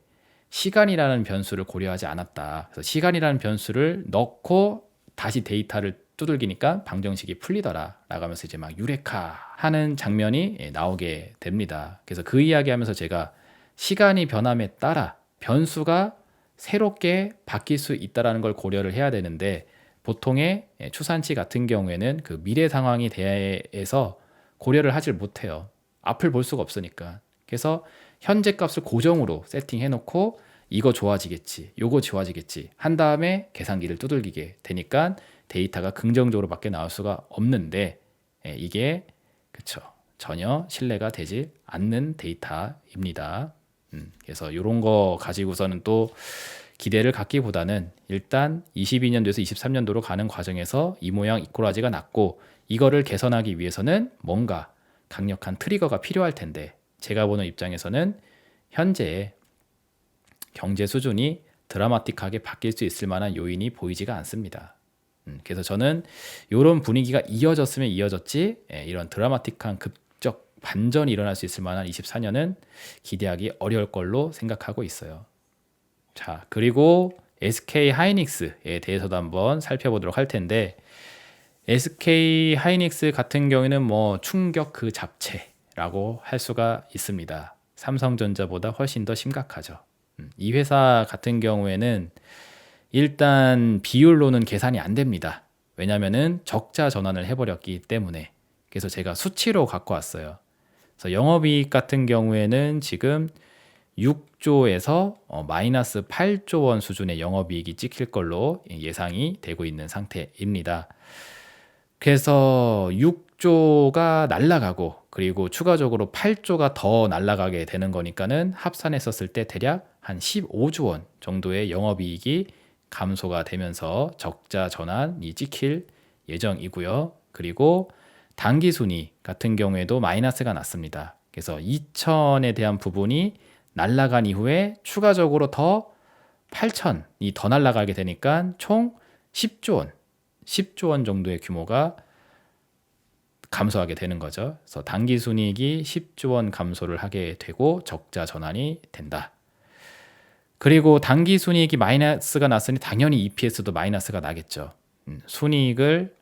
시간이라는 변수를 고려하지 않았다. 그래서 시간이라는 변수를 넣고 다시 데이터를 두들기니까 방정식이 풀리더라 라고 하면서 이제 막 유레카 하는 장면이 나오게 됩니다. 그래서 그 이야기하면서 제가 시간이 변함에 따라 변수가 새롭게 바뀔 수 있다는 걸 고려를 해야 되는데 보통의 추산치 같은 경우에는 그 미래 상황에 대해서 고려를 하질 못해요. 앞을 볼 수가 없으니까. 그래서 현재 값을 고정으로 세팅해 놓고 이거 좋아지겠지, 요거 좋아지겠지 한 다음에 계산기를 두들기게 되니까 데이터가 긍정적으로 밖에 나올 수가 없는데 이게 그쵸 전혀 신뢰가 되지 않는 데이터입니다. 그래서 이런 거 가지고서는 또 기대를 갖기보다는 일단 22년도에서 23년도로 가는 과정에서 이 모양 이꼬라지가 났고 이거를 개선하기 위해서는 뭔가 강력한 트리거가 필요할 텐데 제가 보는 입장에서는 현재 경제 수준이 드라마틱하게 바뀔 수 있을 만한 요인이 보이지가 않습니다. 그래서 저는 이런 분위기가 이어졌으면 이어졌지 이런 드라마틱한 급적 반전이 일어날 수 있을 만한 24년은 기대하기 어려울 걸로 생각하고 있어요. 자, 그리고 SK 하이닉스에 대해서도 한번 살펴보도록 할 텐데 SK 하이닉스 같은 경우에는 뭐 충격 그 잡채라고 할 수가 있습니다. 삼성전자보다 훨씬 더 심각하죠. 이 회사 같은 경우에는 일단 비율로는 계산이 안 됩니다. 왜냐면은 적자 전환을 해버렸기 때문에. 그래서 제가 수치로 갖고 왔어요. 그래서 영업이익 같은 경우에는 지금 6조에서 마이너스 8조 원 수준의 영업이익이 찍힐 걸로 예상이 되고 있는 상태입니다. 그래서 6조가 날라가고 그리고 추가적으로 8조가 더 날라가게 되는 거니까는 합산했었을 때 대략 한 15조 원 정도의 영업이익이 감소가 되면서 적자 전환이 찍힐 예정이고요. 그리고 당기순이 같은 경우에도 마이너스가 났습니다. 그래서 2천에 대한 부분이 날라간 이후에 추가적으로 더 8천이 더 날라가게 되니까 총 10조 원 정도의 규모가 감소하게 되는 거죠. 그래서 당기순이익이 10조 원 감소를 하게 되고 적자 전환이 된다. 그리고 당기순이익이 마이너스가 났으니 당연히 EPS도 마이너스가 나겠죠. 순이익을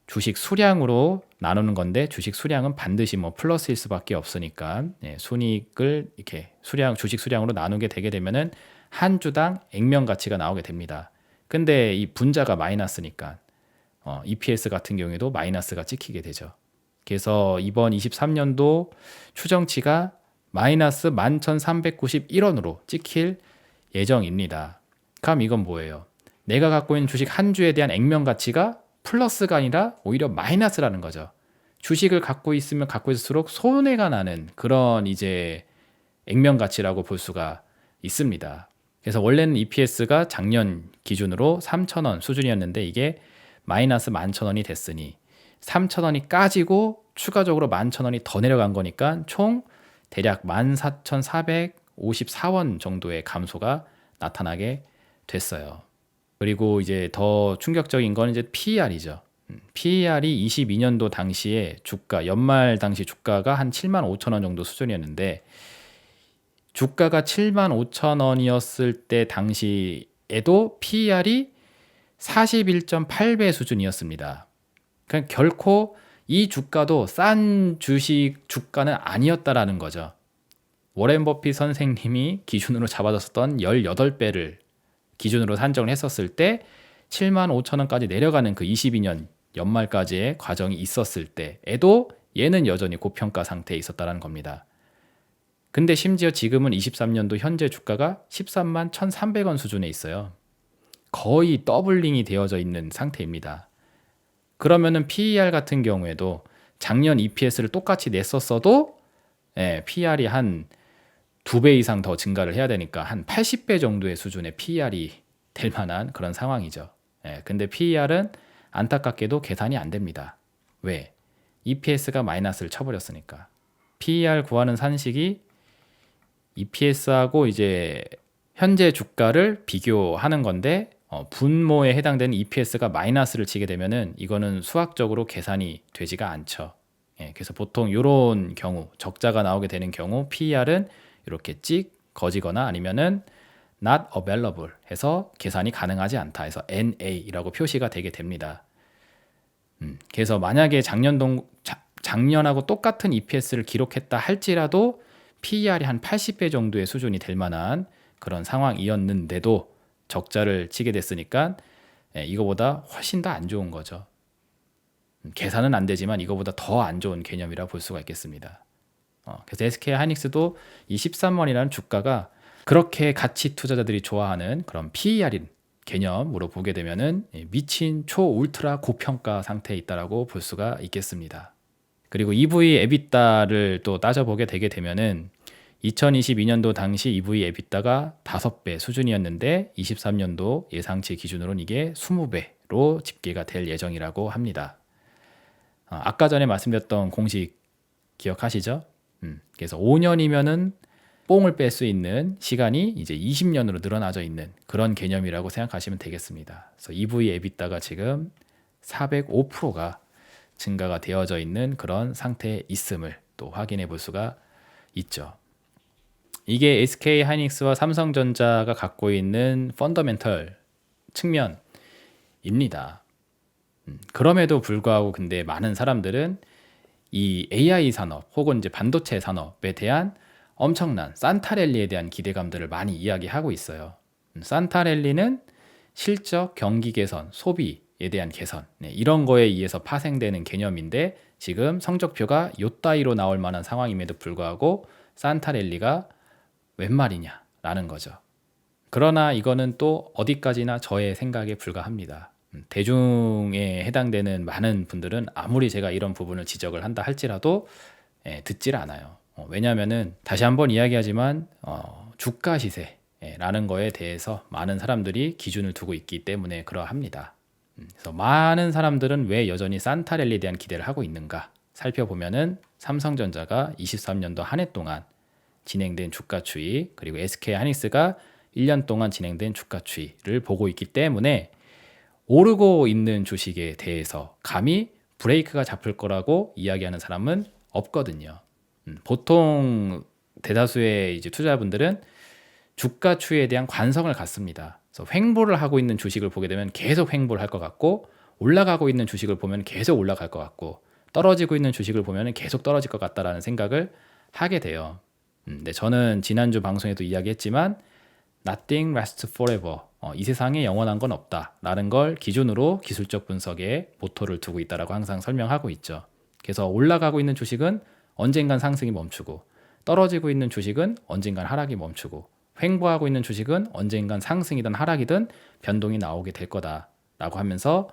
주식 수량으로 나누는 건데 주식 수량은 반드시 뭐 플러스일 수밖에 없으니까 순이익을 이렇게 주식 수량으로 나누게 되게 되면은 한 주당 액면 가치가 나오게 됩니다. 근데 이 분자가 마이너스니까 EPS 같은 경우에도 마이너스가 찍히게 되죠. 그래서 이번 23년도 추정치가 마이너스 11,391원으로 찍힐 예정입니다. 그럼 이건 뭐예요? 내가 갖고 있는 주식 한 주에 대한 액면 가치가 플러스가 아니라 오히려 마이너스라는 거죠. 주식을 갖고 있으면 갖고 있을수록 손해가 나는 그런 이제 액면 가치라고 볼 수가 있습니다. 그래서 원래는 EPS가 작년 기준으로 3,000원 수준이었는데 이게 마이너스 11,000원이 됐으니 3,000원이 까지고 추가적으로 11,000원이 더 내려간 거니까 총 대략 14,454원 정도의 감소가 나타나게 됐어요. 그리고 이제 더 충격적인 건 이제 PER이죠. PER이 22년도 당시에 주가, 연말 당시 주가가 한 75,000원 정도 수준이었는데 주가가 75,000원이었을 때 당시에도 PER이 41.8배 수준이었습니다. 그러니까 결코 이 주가도 싼 주식 주가는 아니었다라는 거죠. 워렌 버핏 선생님이 기준으로 잡아줬었던 18배를 기준으로 산정을 했었을 때 75,000원까지 내려가는 그 22년 연말까지의 과정이 있었을 때에도 얘는 여전히 고평가 상태에 있었다는 겁니다. 근데 심지어 지금은 23년도 현재 주가가 13만 1,300원 수준에 있어요. 거의 더블링이 되어져 있는 상태입니다. 그러면은 PER 같은 경우에도 작년 EPS를 똑같이 냈었어도 PER이 한 2배 이상 더 증가를 해야 되니까 한 80배 정도의 수준의 PER이 될 만한 그런 상황이죠. 근데 PER은 안타깝게도 계산이 안 됩니다. 왜? EPS가 마이너스를 쳐버렸으니까. PER 구하는 산식이 EPS하고 이제 현재 주가를 비교하는 건데 분모에 해당되는 EPS가 마이너스를 치게 되면은 이거는 수학적으로 계산이 되지가 않죠. 그래서 보통 이런 경우 적자가 나오게 되는 경우 PER은 이렇게 찍 거지거나 아니면은 not available 해서 계산이 가능하지 않다 해서 NA라고 표시가 되게 됩니다. 그래서 만약에 작년하고 똑같은 EPS를 기록했다 할지라도 PER이 한 80배 정도의 수준이 될 만한 그런 상황이었는데도 적자를 치게 됐으니까 이거보다 훨씬 더 안 좋은 거죠. 계산은 안 되지만 이거보다 더 안 좋은 개념이라 볼 수가 있겠습니다. 그래서 SK 하이닉스도 이 13원이라는 주가가 그렇게 가치 투자자들이 좋아하는 그런 PER인 개념으로 보게 되면은 미친 초 울트라 고평가 상태에 있다라고 볼 수가 있겠습니다. 그리고 EV EBITDA를 또 따져보게 되게 되면은 2022년도 당시 EV EBITDA가 5배 수준이었는데 23년도 예상치 기준으로는 이게 20배로 집계가 될 예정이라고 합니다. 아까 전에 말씀드렸던 공식 기억하시죠? 그래서 5년이면은 뽕을 뺄 수 있는 시간이 이제 20년으로 늘어나져 있는 그런 개념이라고 생각하시면 되겠습니다. 그래서 EV EBITDA가 지금 405%가 증가가 되어져 있는 그런 상태에 있음을 또 확인해 볼 수가 있죠. 이게 SK 하이닉스와 삼성전자가 갖고 있는 펀더멘털 측면입니다. 그럼에도 불구하고 근데 많은 사람들은 이 AI 산업 혹은 이제 반도체 산업에 대한 엄청난 산타랠리에 대한 기대감들을 많이 이야기하고 있어요. 산타랠리는 실적, 경기 개선, 소비에 대한 개선 이런 거에 의해서 파생되는 개념인데 지금 성적표가 요 따위로 나올 만한 상황임에도 불구하고 산타랠리가 웬 말이냐라는 거죠. 그러나 이거는 또 어디까지나 저의 생각에 불과합니다. 대중에 해당되는 많은 분들은 아무리 제가 이런 부분을 지적을 한다 할지라도 듣질 않아요. 왜냐하면은 다시 한번 이야기하지만 주가 시세라는 거에 대해서 많은 사람들이 기준을 두고 있기 때문에 그러합니다. 그래서 많은 사람들은 왜 여전히 산타랠리에 대한 기대를 하고 있는가 살펴보면은 삼성전자가 23년도 한 해 동안 진행된 주가 추이 그리고 SK 하이닉스가 1년 동안 진행된 주가 추이를 보고 있기 때문에 오르고 있는 주식에 대해서 감히 브레이크가 잡힐 거라고 이야기하는 사람은 없거든요. 보통 대다수의 이제 투자자분들은 주가 추이에 대한 관성을 갖습니다. 그래서 횡보를 하고 있는 주식을 보게 되면 계속 횡보를 할 것 같고 올라가고 있는 주식을 보면 계속 올라갈 것 같고 떨어지고 있는 주식을 보면 계속 떨어질 것 같다라는 생각을 하게 돼요. 근데 저는 지난주 방송에도 이야기했지만 Nothing lasts forever. 이 세상에 영원한 건 없다라는 걸 기준으로 기술적 분석에 모토를 두고 있다라고 항상 설명하고 있죠. 그래서 올라가고 있는 주식은 언젠간 상승이 멈추고 떨어지고 있는 주식은 언젠간 하락이 멈추고 횡보하고 있는 주식은 언젠간 상승이든 하락이든 변동이 나오게 될 거다라고 하면서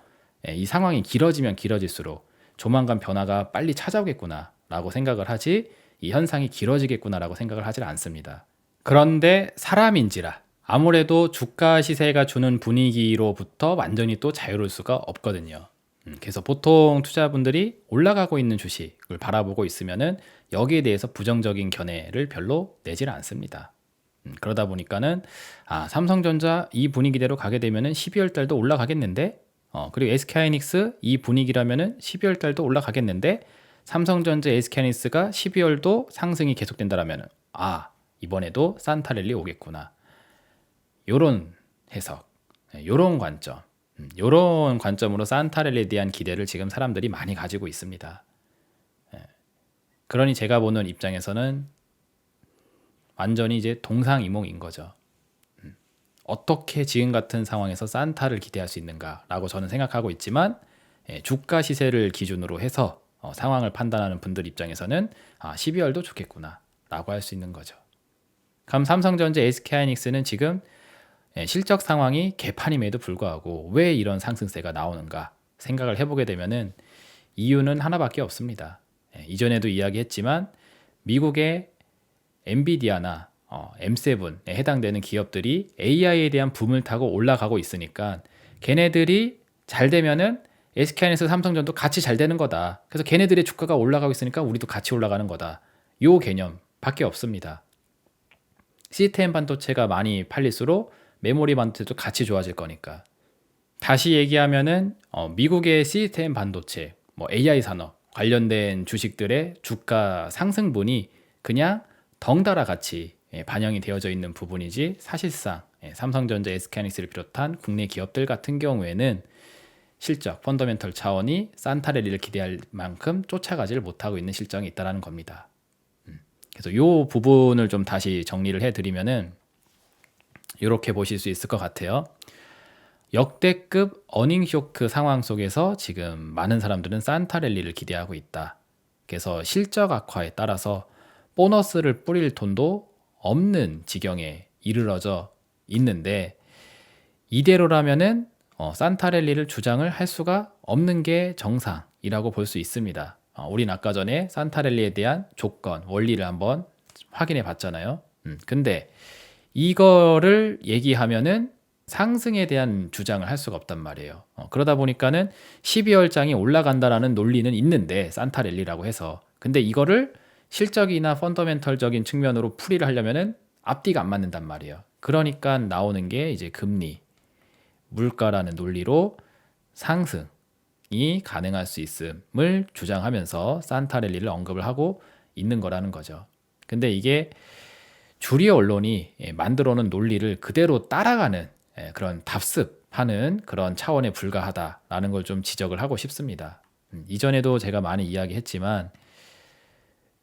이 상황이 길어지면 길어질수록 조만간 변화가 빨리 찾아오겠구나라고 생각을 하지 이 현상이 길어지겠구나라고 생각을 하지 않습니다. 그런데 사람인지라 아무래도 주가 시세가 주는 분위기로부터 완전히 또 자유로울 수가 없거든요. 그래서 보통 투자분들이 올라가고 있는 주식을 바라보고 있으면은 여기에 대해서 부정적인 견해를 별로 내질 않습니다. 그러다 보니까는 삼성전자 이 분위기대로 가게 되면은 12월 달도 올라가겠는데 그리고 SK하이닉스 이 분위기라면은 12월 달도 올라가겠는데 삼성전자 SK하이닉스가 12월도 상승이 계속된다라면은 이번에도 산타랠리 오겠구나. 요런 해석, 요런 관점, 요런 관점으로 산타랠리에 대한 기대를 지금 사람들이 많이 가지고 있습니다. 그러니 제가 보는 입장에서는 완전히 이제 동상이몽인 거죠. 어떻게 지금 같은 상황에서 산타를 기대할 수 있는가라고 저는 생각하고 있지만 주가 시세를 기준으로 해서 상황을 판단하는 분들 입장에서는 12월도 좋겠구나 라고 할 수 있는 거죠. 그럼 삼성전자 SK하이닉스는 지금 실적 상황이 개판임에도 불구하고 왜 이런 상승세가 나오는가 생각을 해보게 되면은 이유는 하나밖에 없습니다. 이전에도 이야기했지만 미국의 엔비디아나 M7에 해당되는 기업들이 AI에 대한 붐을 타고 올라가고 있으니까 걔네들이 잘 되면은 SK하이닉스 삼성전도 같이 잘 되는 거다. 그래서 걔네들의 주가가 올라가고 있으니까 우리도 같이 올라가는 거다. 요 개념밖에 없습니다. 시스템 반도체가 많이 팔릴수록 메모리 반도체도 같이 좋아질 거니까. 다시 얘기하면은 미국의 시스템 반도체, 뭐 AI 산업 관련된 주식들의 주가 상승분이 그냥 덩달아 같이 반영이 되어져 있는 부분이지, 사실상 삼성전자, SK하이닉스를 비롯한 국내 기업들 같은 경우에는 실적, 펀더멘털 차원이 산타랠리를 기대할 만큼 쫓아가지를 못하고 있는 실정이 있다는 겁니다. 그래서 이 부분을 좀 다시 정리를 해드리면은 이렇게 보실 수 있을 것 같아요. 역대급 어닝 쇼크 상황 속에서 지금 많은 사람들은 산타랠리를 기대하고 있다. 그래서 실적 악화에 따라서 보너스를 뿌릴 돈도 없는 지경에 이르러져 있는데, 이대로라면은 산타랠리를 주장을 할 수가 없는 게 정상이라고 볼 수 있습니다. 우린 아까 전에 산타랠리에 대한 조건, 원리를 한번 확인해 봤잖아요. 근데 이거를 얘기하면은 상승에 대한 주장을 할 수가 없단 말이에요. 그러다 보니까는 12월장이 올라간다라는 논리는 있는데, 산타랠리라고 해서. 근데 이거를 실적이나 펀더멘털적인 측면으로 풀이를 하려면은 앞뒤가 안 맞는단 말이에요. 그러니까 나오는 게 이제 금리, 물가라는 논리로 상승이 가능할 수 있음을 주장하면서 산타랠리를 언급을 하고 있는 거라는 거죠. 근데 이게 주류 언론이 만들어 놓은 논리를 그대로 따라가는 그런 답습하는 그런 차원에 불과하다라는 걸 좀 지적을 하고 싶습니다. 이전에도 제가 많이 이야기했지만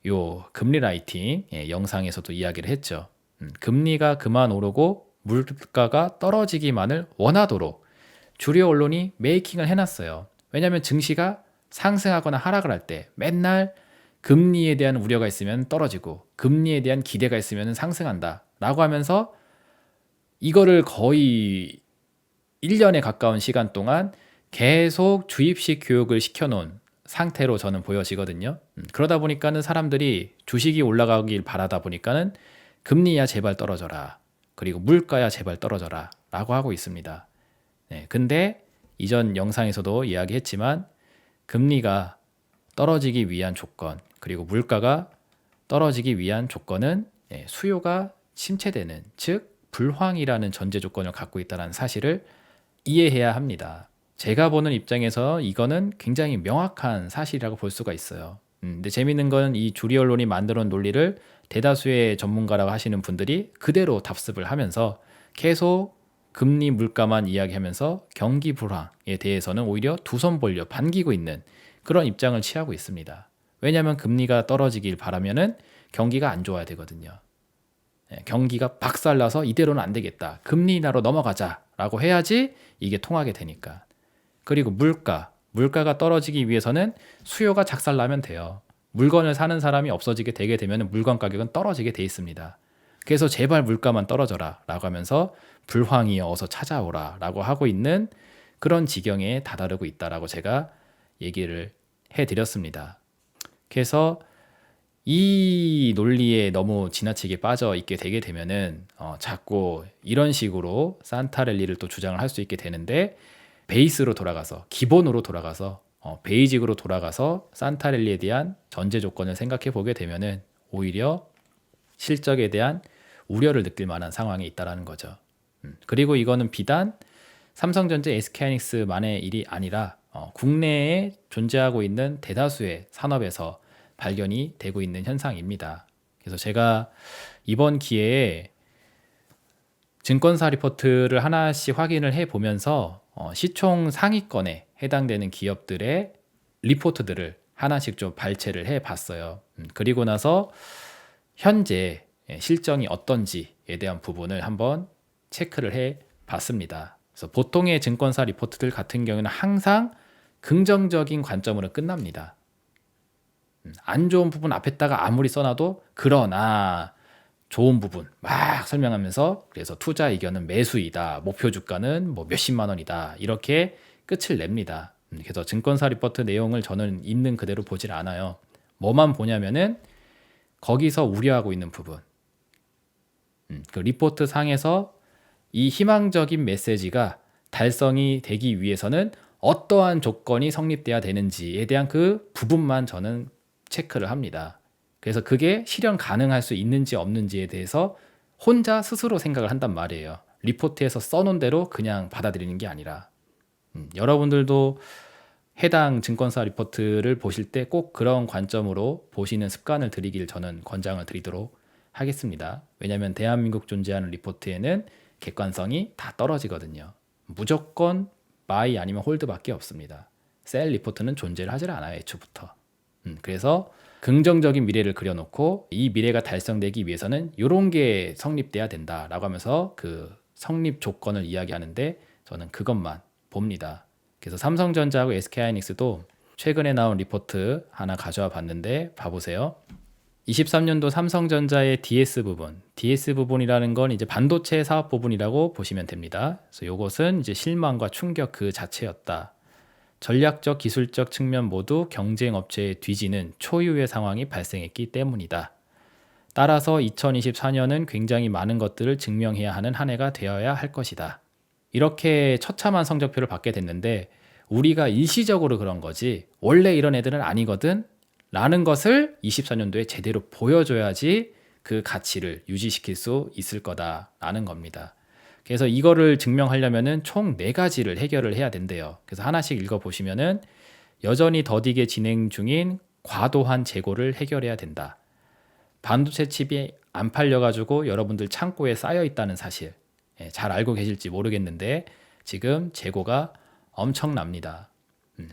요 금리 라이팅 영상에서도 이야기를 했죠. 금리가 그만 오르고 물가가 떨어지기만을 원하도록 주류 언론이 메이킹을 해놨어요. 왜냐하면 증시가 상승하거나 하락을 할 때 맨날 금리에 대한 우려가 있으면 떨어지고 금리에 대한 기대가 있으면 상승한다 라고 하면서 이거를 거의 1년에 가까운 시간 동안 계속 주입식 교육을 시켜놓은 상태로 저는 보여지거든요. 그러다 보니까는 사람들이 주식이 올라가길 바라다 보니까는 금리야 제발 떨어져라, 그리고 물가야 제발 떨어져라 라고 하고 있습니다. 근데 이전 영상에서도 이야기했지만 금리가 떨어지기 위한 조건, 그리고 물가가 떨어지기 위한 조건은 수요가 침체되는, 즉 불황이라는 전제 조건을 갖고 있다는 사실을 이해해야 합니다. 제가 보는 입장에서 이거는 굉장히 명확한 사실이라고 볼 수가 있어요. 근데 재밌는 건 이 주류 언론이 만들어 놓은 논리를 대다수의 전문가라고 하시는 분들이 그대로 답습을 하면서 계속 금리, 물가만 이야기하면서 경기 불황에 대해서는 오히려 두 손 벌려 반기고 있는 그런 입장을 취하고 있습니다. 왜냐하면 금리가 떨어지길 바라면은 경기가 안 좋아야 되거든요. 경기가 박살나서 이대로는 안 되겠다, 금리 인하로 넘어가자라고 해야지 이게 통하게 되니까. 그리고 물가가 떨어지기 위해서는 수요가 작살나면 돼요. 물건을 사는 사람이 없어지게 되게 되면 물건 가격은 떨어지게 돼 있습니다. 그래서 제발 물가만 떨어져라 라고 하면서 불황이 어서 찾아오라 라고 하고 있는 그런 지경에 다다르고 있다라고 제가 얘기를 해드렸습니다. 그래서 이 논리에 너무 지나치게 빠져 있게 되게 되면은 자꾸 이런 식으로 산타랠리를 또 주장을 할 수 있게 되는데, 베이스로 돌아가서, 기본으로 돌아가서, 베이직으로 돌아가서 산타랠리에 대한 전제 조건을 생각해 보게 되면은 오히려 실적에 대한 우려를 느낄 만한 상황에 있다라는 거죠. 그리고 이거는 비단 삼성전자, SK하이닉스만의 일이 아니라 국내에 존재하고 있는 대다수의 산업에서 발견이 되고 있는 현상입니다. 그래서 제가 이번 기회에 증권사 리포트를 하나씩 확인을 해보면서 시총 상위권에 해당되는 기업들의 리포트들을 하나씩 좀 발췌를 해봤어요. 그리고 나서 현재 실정이 어떤지에 대한 부분을 한번 체크를 해봤습니다. 그래서 보통의 증권사 리포트들 같은 경우는 항상 긍정적인 관점으로 끝납니다. 안 좋은 부분 앞에다가 아무리 써놔도 그러나 좋은 부분 막 설명하면서, 그래서 투자 의견은 매수이다, 목표 주가는 뭐 몇십만 원이다, 이렇게 끝을 냅니다. 그래서 증권사 리포트 내용을 저는 있는 그대로 보질 않아요. 뭐만 보냐면은 거기서 우려하고 있는 부분, 그 리포트 상에서 이 희망적인 메시지가 달성이 되기 위해서는 어떠한 조건이 성립돼야 되는지에 대한 그 부분만 저는 체크를 합니다. 그래서 그게 실현 가능할 수 있는지 없는지에 대해서 혼자 스스로 생각을 한단 말이에요. 리포트에서 써놓은 대로 그냥 받아들이는 게 아니라 여러분들도 해당 증권사 리포트를 보실 때 꼭 그런 관점으로 보시는 습관을 들이길 저는 권장을 드리도록 하겠습니다. 왜냐하면 대한민국 존재하는 리포트에는 객관성이 다 떨어지거든요. 무조건 바이 아니면 홀드밖에 없습니다. 셀 리포트는 존재를 하질 않아요, 애초부터. 그래서 긍정적인 미래를 그려놓고 이 미래가 달성되기 위해서는 이런 게 성립돼야 된다라고 하면서 그 성립 조건을 이야기하는데 저는 그것만 봅니다. 그래서 삼성전자하고 SK하이닉스도 최근에 나온 리포트 하나 가져와 봤는데 봐보세요. 23년도 삼성전자의 DS 부분이라는 건 이제 반도체 사업 부분이라고 보시면 됩니다. 그래서 이것은 이제 실망과 충격 그 자체였다. 전략적, 기술적 측면 모두 경쟁 업체에 뒤지는 초유의 상황이 발생했기 때문이다. 따라서 2024년은 굉장히 많은 것들을 증명해야 하는 한 해가 되어야 할 것이다. 이렇게 처참한 성적표를 받게 됐는데 우리가 일시적으로 그런 거지 원래 이런 애들은 아니거든 라는 것을 24년도에 제대로 보여줘야지 그 가치를 유지시킬 수 있을 거다라는 겁니다. 그래서 이거를 증명하려면은 총 4가지를 해결을 해야 된대요. 그래서 하나씩 읽어보시면은 여전히 더디게 진행 중인 과도한 재고를 해결해야 된다. 반도체 칩이 안 팔려가지고 여러분들 창고에 쌓여 있다는 사실 잘 알고 계실지 모르겠는데 지금 재고가 엄청납니다.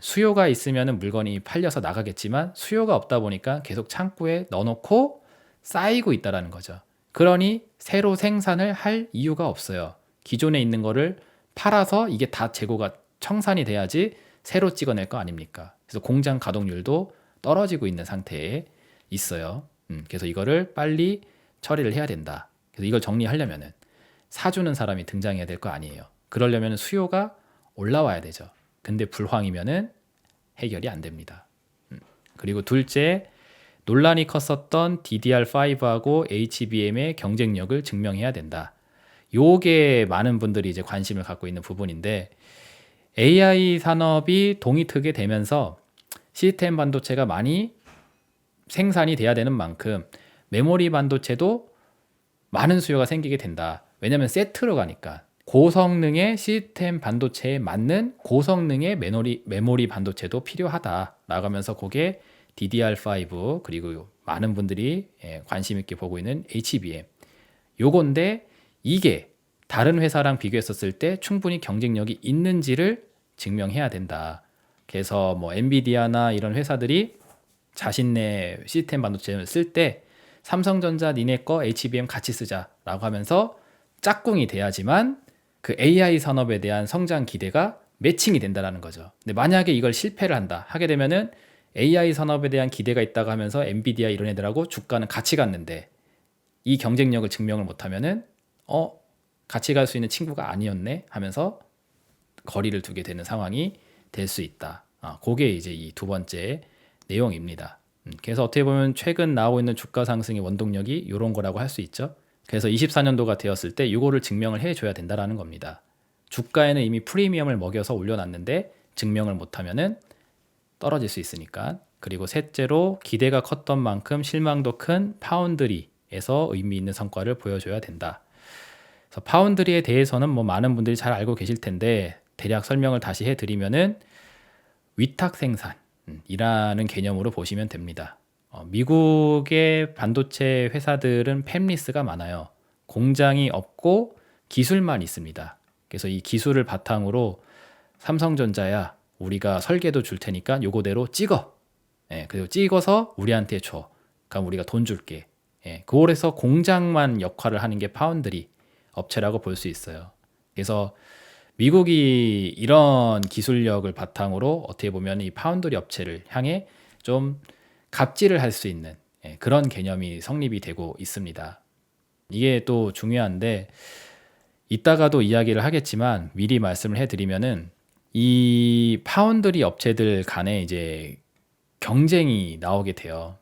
수요가 있으면 물건이 팔려서 나가겠지만 수요가 없다 보니까 계속 창고에 넣어놓고 쌓이고 있다는 거죠. 그러니 새로 생산을 할 이유가 없어요. 기존에 있는 거를 팔아서 이게 다 재고가 청산이 돼야지 새로 찍어낼 거 아닙니까? 그래서 공장 가동률도 떨어지고 있는 상태에 있어요. 그래서 이거를 빨리 처리를 해야 된다. 그래서 이걸 정리하려면은 사주는 사람이 등장해야 될 거 아니에요. 그러려면 수요가 올라와야 되죠. 근데 불황이면은 해결이 안 됩니다. 그리고 둘째, 논란이 컸었던 DDR5하고 HBM의 경쟁력을 증명해야 된다. 요게 많은 분들이 이제 관심을 갖고 있는 부분인데 AI 산업이 동이트게 되면서 시스템 반도체가 많이 생산이 돼야 되는 만큼 메모리 반도체도 많은 수요가 생기게 된다. 왜냐하면 세트로 가니까 고성능의 시스템 반도체에 맞는 고성능의 메모리 반도체도 필요하다 나가면서 그게 DDR5 그리고 많은 분들이 관심 있게 보고 있는 HBM 요건데 이게 다른 회사랑 비교했었을 때 충분히 경쟁력이 있는지를 증명해야 된다. 그래서 뭐 엔비디아나 이런 회사들이 자신네 시스템 반도체를 쓸 때 삼성전자 니네 거 HBM 같이 쓰자라고 하면서 짝꿍이 돼야지만 그 AI 산업에 대한 성장 기대가 매칭이 된다는 거죠. 근데 만약에 이걸 실패를 한다 하게 되면은 AI 산업에 대한 기대가 있다고 하면서 엔비디아 이런 애들하고 주가는 같이 갔는데 이 경쟁력을 증명을 못하면은 같이 갈 수 있는 친구가 아니었네 하면서 거리를 두게 되는 상황이 될 수 있다. 그게 이제 이 두 번째 내용입니다. 그래서 어떻게 보면 최근 나오고 있는 주가 상승의 원동력이 이런 거라고 할 수 있죠. 그래서 24년도가 되었을 때 이거를 증명을 해줘야 된다는 겁니다. 주가에는 이미 프리미엄을 먹여서 올려놨는데 증명을 못하면은 떨어질 수 있으니까. 그리고 셋째로 기대가 컸던 만큼 실망도 큰 파운드리에서 의미 있는 성과를 보여줘야 된다. 그래서 파운드리에 대해서는 뭐 많은 분들이 잘 알고 계실 텐데 대략 설명을 다시 해드리면은 위탁 생산이라는 개념으로 보시면 됩니다. 미국의 반도체 회사들은 팹리스가 많아요. 공장이 없고 기술만 있습니다. 그래서 이 기술을 바탕으로 삼성전자야 우리가 설계도 줄 테니까 요거대로 찍어. 그리고 찍어서 우리한테 줘. 그럼 우리가 돈 줄게. 그래서 공장만 역할을 하는 게 파운드리 업체라고 볼 수 있어요. 그래서 미국이 이런 기술력을 바탕으로 어떻게 보면 이 파운드리 업체를 향해 좀 갑질을 할 수 있는 그런 개념이 성립이 되고 있습니다. 이게 또 중요한데 이따가도 이야기를 하겠지만 미리 말씀을 해드리면은 이 파운드리 업체들 간에 이제 경쟁이 나오게 돼요.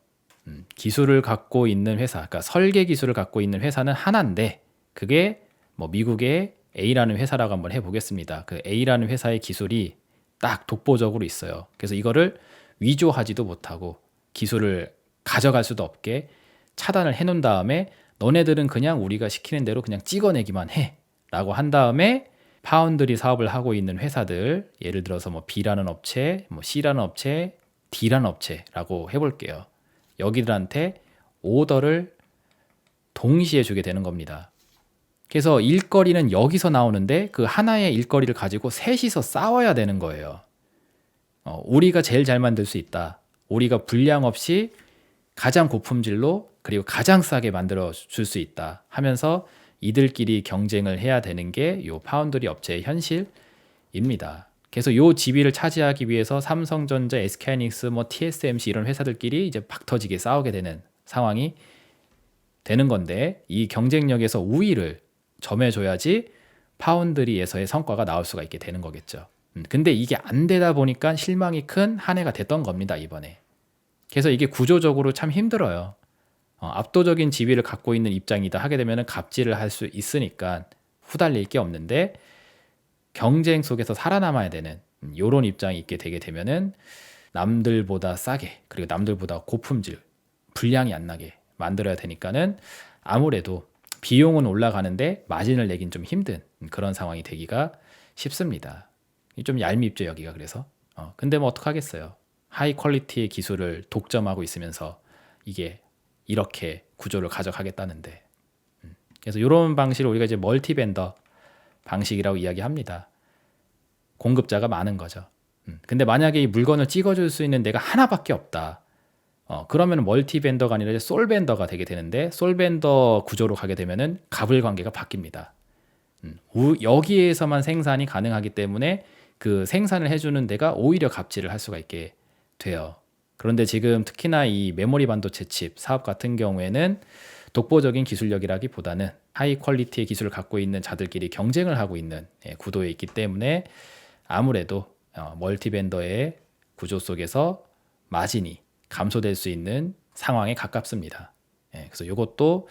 기술을 갖고 있는 회사, 그러니까 설계 기술을 갖고 있는 회사는 하나인데 그게 뭐 미국의 A라는 회사라고 한번 해보겠습니다. 그 A라는 회사의 기술이 딱 독보적으로 있어요. 그래서 이거를 위조하지도 못하고 기술을 가져갈 수도 없게 차단을 해놓은 다음에 너네들은 그냥 우리가 시키는 대로 그냥 찍어내기만 해 라고 한 다음에 파운드리 사업을 하고 있는 회사들, 예를 들어서 뭐 B라는 업체, 뭐 C라는 업체, D라는 업체라고 해볼게요. 여기들한테 오더를 동시에 주게 되는 겁니다. 그래서 일거리는 여기서 나오는데 그 하나의 일거리를 가지고 셋이서 싸워야 되는 거예요. 우리가 제일 잘 만들 수 있다. 우리가 불량 없이 가장 고품질로 그리고 가장 싸게 만들어 줄 수 있다 하면서 이들끼리 경쟁을 해야 되는 게 요 파운드리 업체의 현실입니다. 그래서 요 지위를 차지하기 위해서 삼성전자, SK하이닉스, 뭐 TSMC 이런 회사들끼리 이제 박터지게 싸우게 되는 상황이 되는 건데, 이 경쟁력에서 우위를 점해줘야지 파운드리에서의 성과가 나올 수가 있게 되는 거겠죠. 근데 이게 안 되다 보니까 실망이 큰 한 해가 됐던 겁니다, 이번에. 그래서 이게 구조적으로 참 힘들어요. 압도적인 지위를 갖고 있는 입장이다 하게 되면 갑질을 할 수 있으니까 후달릴 게 없는데, 경쟁 속에서 살아남아야 되는 이런 입장이 있게 되게 되면은 남들보다 싸게 그리고 남들보다 고품질, 불량이 안 나게 만들어야 되니까는 아무래도 비용은 올라가는데 마진을 내긴 좀 힘든 그런 상황이 되기가 쉽습니다. 좀 얄밉죠, 여기가. 그래서 근데 뭐 어떡하겠어요. 하이 퀄리티의 기술을 독점하고 있으면서 이게 이렇게 구조를 가져가겠다는데. 그래서 이런 방식을 우리가 이제 멀티 벤더 방식이라고 이야기합니다. 공급자가 많은 거죠. 근데 만약에 이 물건을 찍어줄 수 있는 데가 하나밖에 없다. 그러면 멀티 벤더가 아니라 솔 벤더가 되게 되는데, 솔 벤더 구조로 가게 되면은 갑을 관계가 바뀝니다. 여기에서만 생산이 가능하기 때문에 그 생산을 해주는 데가 오히려 갑질을 할 수가 있게 돼요. 그런데 지금 특히나 이 메모리 반도체 칩 사업 같은 경우에는 독보적인 기술력이라기보다는 하이 퀄리티의 기술을 갖고 있는 자들끼리 경쟁을 하고 있는 구도에 있기 때문에 아무래도 멀티 벤더의 구조 속에서 마진이 감소될 수 있는 상황에 가깝습니다. 그래서 이것도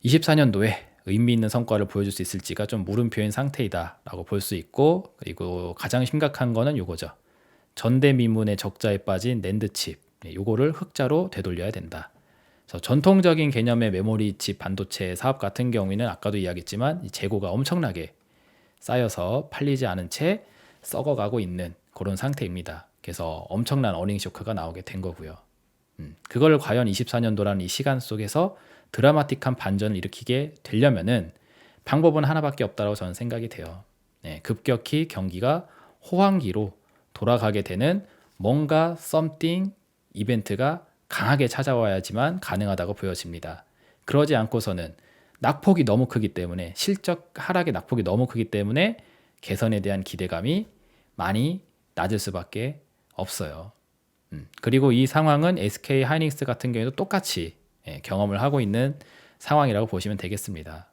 24년도에 의미 있는 성과를 보여줄 수 있을지가 좀 물음표인 상태이다라고 볼 수 있고, 그리고 가장 심각한 거는 이거죠. 전대미문의 적자에 빠진 낸드 칩, 요거를 흑자로 되돌려야 된다. 그래서 전통적인 개념의 메모리 칩 반도체 사업 같은 경우에는 아까도 이야기했지만 재고가 엄청나게 쌓여서 팔리지 않은 채 썩어가고 있는 그런 상태입니다. 그래서 엄청난 어닝 쇼크가 나오게 된 거고요. 그걸 과연 24년도라는 이 시간 속에서 드라마틱한 반전을 일으키게 되려면은 방법은 하나밖에 없다고 저는 생각이 돼요. 급격히 경기가 호황기로 돌아가게 되는 뭔가 something 이벤트가 강하게 찾아와야지만 가능하다고 보여집니다. 그러지 않고서는 낙폭이 너무 크기 때문에, 실적 하락의 낙폭이 너무 크기 때문에 개선에 대한 기대감이 많이 낮을 수밖에 없어요. 그리고 이 상황은 SK 하이닉스 같은 경우에도 똑같이 경험을 하고 있는 상황이라고 보시면 되겠습니다.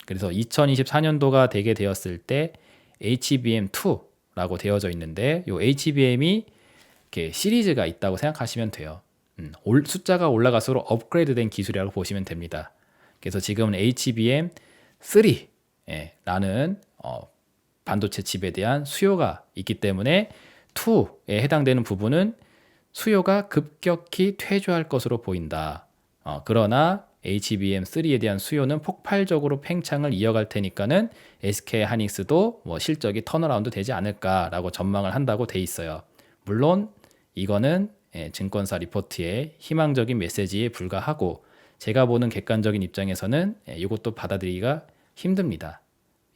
그래서 2024년도가 되게 되었을 때 HBM2라고 되어져 있는데, 이 HBM이 이렇게 시리즈가 있다고 생각하시면 돼요. 숫자가 올라갈수록 업그레이드된 기술이라고 보시면 됩니다. 그래서 지금은 HBM3라는 반도체 칩에 대한 수요가 있기 때문에 2에 해당되는 부분은 수요가 급격히 퇴조할 것으로 보인다. 그러나 HBM3에 대한 수요는 폭발적으로 팽창을 이어갈 테니까는 SK 하이닉스도 뭐 실적이 턴어라운드 되지 않을까라고 전망을 한다고 돼 있어요. 물론 이거는 증권사 리포트의 희망적인 메시지에 불과하고, 제가 보는 객관적인 입장에서는 이것도 받아들이기가 힘듭니다.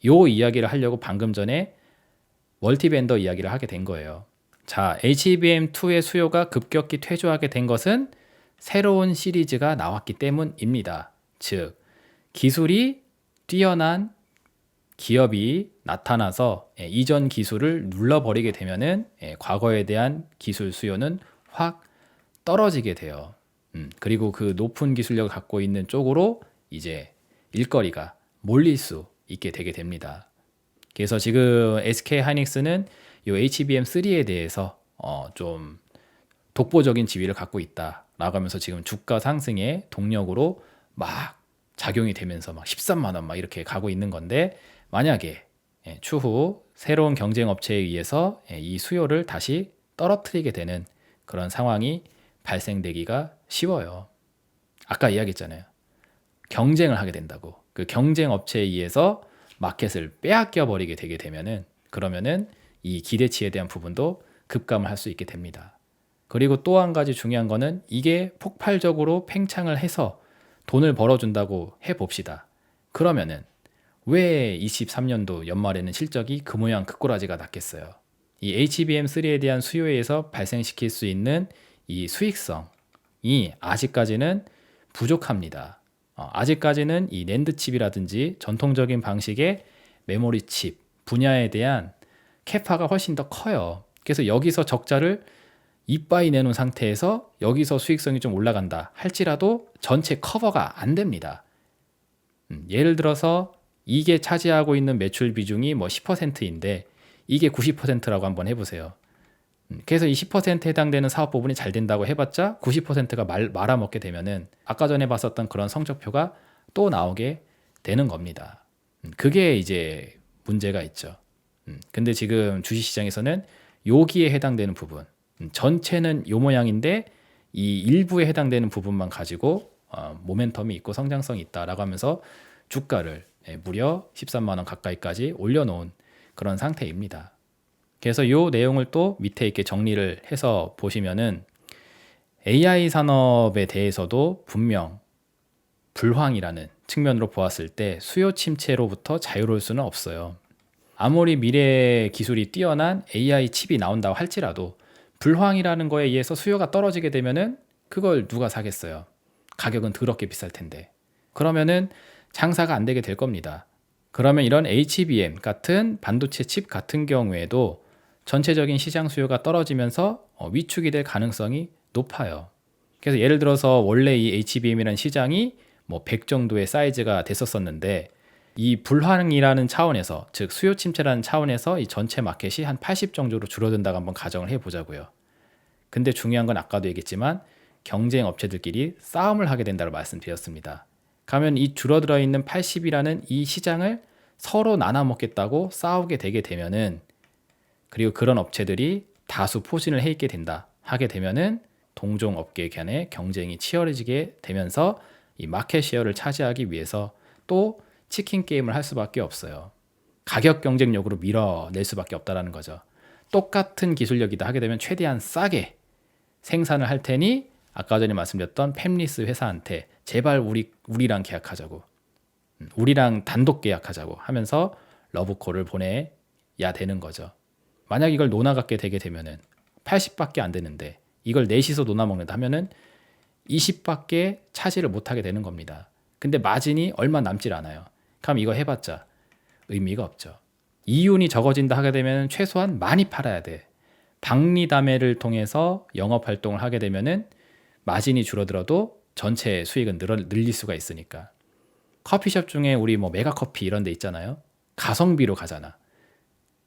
요 이야기를 하려고 방금 전에 멀티벤더 이야기를 하게 된 거예요. 자, HBM2의 수요가 급격히 퇴조하게 된 것은 새로운 시리즈가 나왔기 때문입니다. 즉, 기술이 뛰어난 기업이 나타나서 이전 기술을 눌러버리게 되면은 과거에 대한 기술 수요는 확 떨어지게 돼요. 그리고 그 높은 기술력을 갖고 있는 쪽으로 이제 일거리가 몰릴 수 있게 되게 됩니다. 그래서 지금 SK 하이닉스는 이 HBM3에 대해서 좀 독보적인 지위를 갖고 있다라고 하면서 지금 주가 상승의 동력으로 막 작용이 되면서 막 13만 원 막 이렇게 가고 있는 건데, 만약에 추후 새로운 경쟁 업체에 의해서 이 수요를 다시 떨어뜨리게 되는 그런 상황이 발생되기가 쉬워요. 아까 이야기했잖아요. 경쟁을 하게 된다고. 그 경쟁 업체에 의해서 마켓을 빼앗겨 버리게 되게 되면은 그러면은 이 기대치에 대한 부분도 급감을 할 수 있게 됩니다. 그리고 또 한 가지 중요한 거는 이게 폭발적으로 팽창을 해서 돈을 벌어준다고 해봅시다. 그러면은 왜 23년도 연말에는 실적이 그 모양 그 꼬라지가 났겠어요? 이 HBM3에 대한 수요에 의해서 발생시킬 수 있는 이 수익성이 아직까지는 부족합니다. 아직까지는 이 낸드 칩이라든지 전통적인 방식의 메모리 칩 분야에 대한 캐파가 훨씬 더 커요. 그래서 여기서 적자를 이빠이 내놓은 상태에서 여기서 수익성이 좀 올라간다 할지라도 전체 커버가 안 됩니다. 예를 들어서 이게 차지하고 있는 매출 비중이 뭐 10%인데 이게 90%라고 한번 해보세요. 그래서 이 10%에 해당되는 사업 부분이 잘 된다고 해봤자 90%가 말아먹게 되면은 아까 전에 봤었던 그런 성적표가 또 나오게 되는 겁니다. 그게 이제 문제가 있죠. 근데 지금 주식시장에서는 여기에 해당되는 부분, 전체는 요 모양인데 이 일부에 해당되는 부분만 가지고 모멘텀이 있고 성장성이 있다라고 하면서 주가를 무려 13만 원 가까이까지 올려놓은 그런 상태입니다. 그래서 이 내용을 또 밑에 이렇게 정리를 해서 보시면은 AI 산업에 대해서도 분명 불황이라는 측면으로 보았을 때 수요 침체로부터 자유로울 수는 없어요. 아무리 미래 기술이 뛰어난 AI 칩이 나온다고 할지라도 불황이라는 거에 의해서 수요가 떨어지게 되면은 그걸 누가 사겠어요? 가격은 더럽게 비쌀 텐데. 그러면은 장사가 안 되게 될 겁니다. 그러면 이런 HBM 같은 반도체 칩 같은 경우에도 전체적인 시장 수요가 떨어지면서 위축이 될 가능성이 높아요. 그래서 예를 들어서 원래 이 HBM이라는 시장이 뭐 100 정도의 사이즈가 됐었었는데 이 불황이라는 차원에서 즉 수요 침체라는 차원에서 이 전체 마켓이 한 80 정도로 줄어든다고 한번 가정을 해보자고요. 근데 중요한 건 아까도 얘기했지만 경쟁 업체들끼리 싸움을 하게 된다고 말씀드렸습니다. 가면 이 줄어들어 있는 80이라는 이 시장을 서로 나눠 먹겠다고 싸우게 되게 되면은 그리고 그런 업체들이 다수 포진을 해 있게 된다 하게 되면은 동종 업계 간의 경쟁이 치열해지게 되면서 이 마켓 쉐어를 차지하기 위해서 또 치킨 게임을 할 수밖에 없어요. 가격 경쟁력으로 밀어낼 수밖에 없다라는 거죠. 똑같은 기술력이다 하게 되면 최대한 싸게 생산을 할 테니 아까 전에 말씀드렸던 팹리스 회사한테 제발 우리랑 계약하자고, 우리랑 단독 계약하자고 하면서 러브콜을 보내야 되는 거죠. 만약 이걸 논아갖게 되게 되면은 80밖에 안 되는데 이걸 넷이서 논아 먹는다 하면은 20밖에 차지를 못하게 되는 겁니다. 근데 마진이 얼마 남질 않아요. 그럼 이거 해봤자 의미가 없죠. 이윤이 적어진다 하게 되면 최소한 많이 팔아야 돼. 박리담회를 통해서 영업 활동을 하게 되면은 마진이 줄어들어도 전체 수익은 늘릴 수가 있으니까. 커피숍 중에 우리 뭐 메가커피 이런 데 있잖아요. 가성비로 가잖아.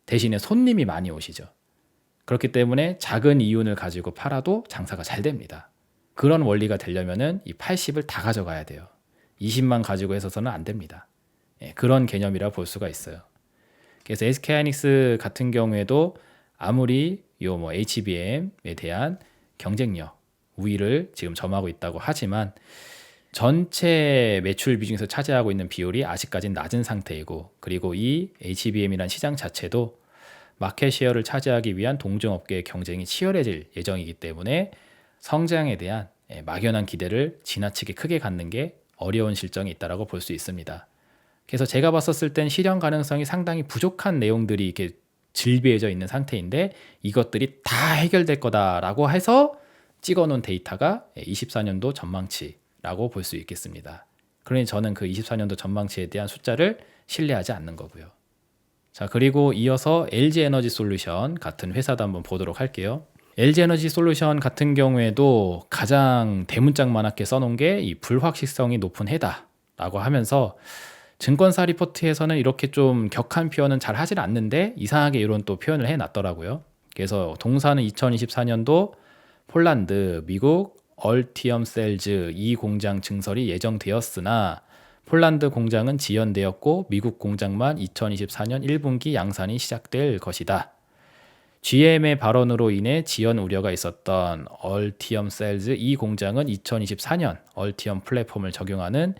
대신에 손님이 많이 오시죠. 그렇기 때문에 작은 이윤을 가지고 팔아도 장사가 잘 됩니다. 그런 원리가 되려면은 이 80을 다 가져가야 돼요. 20만 가지고 해서는 안 됩니다. 그런 개념이라 볼 수가 있어요. 그래서 SK하이닉스 같은 경우에도 아무리 요 뭐 HBM에 대한 경쟁력 우위를 지금 점하고 있다고 하지만 전체 매출 비중에서 차지하고 있는 비율이 아직까지는 낮은 상태이고 그리고 이 HBM이란 시장 자체도 마켓 쉐어를 차지하기 위한 동종업계의 경쟁이 치열해질 예정이기 때문에 성장에 대한 막연한 기대를 지나치게 크게 갖는 게 어려운 실정이 있다고 볼 수 있습니다. 그래서 제가 봤었을 땐 실현 가능성이 상당히 부족한 내용들이 이렇게 질비해져 있는 상태인데 이것들이 다 해결될 거다라고 해서 찍어놓은 데이터가 24년도 전망치라고 볼 수 있겠습니다. 그러니 저는 그 24년도 전망치에 대한 숫자를 신뢰하지 않는 거고요. 자, 그리고 이어서 LG에너지솔루션 같은 회사도 한번 보도록 할게요. LG에너지솔루션 같은 경우에도 가장 대문짝만하게 써놓은 게 이 불확실성이 높은 해다라고 하면서 증권사 리포트에서는 이렇게 좀 격한 표현은 잘 하진 않는데 이상하게 이런 또 표현을 해놨더라고요. 그래서 동사는 2024년도 폴란드, 미국 얼티엄 셀즈 2 공장 증설이 예정되었으나 폴란드 공장은 지연되었고 미국 공장만 2024년 1분기 양산이 시작될 것이다. GM의 발언으로 인해 지연 우려가 있었던 얼티엄 셀즈 2 공장은 2024년 얼티엄 플랫폼을 적용하는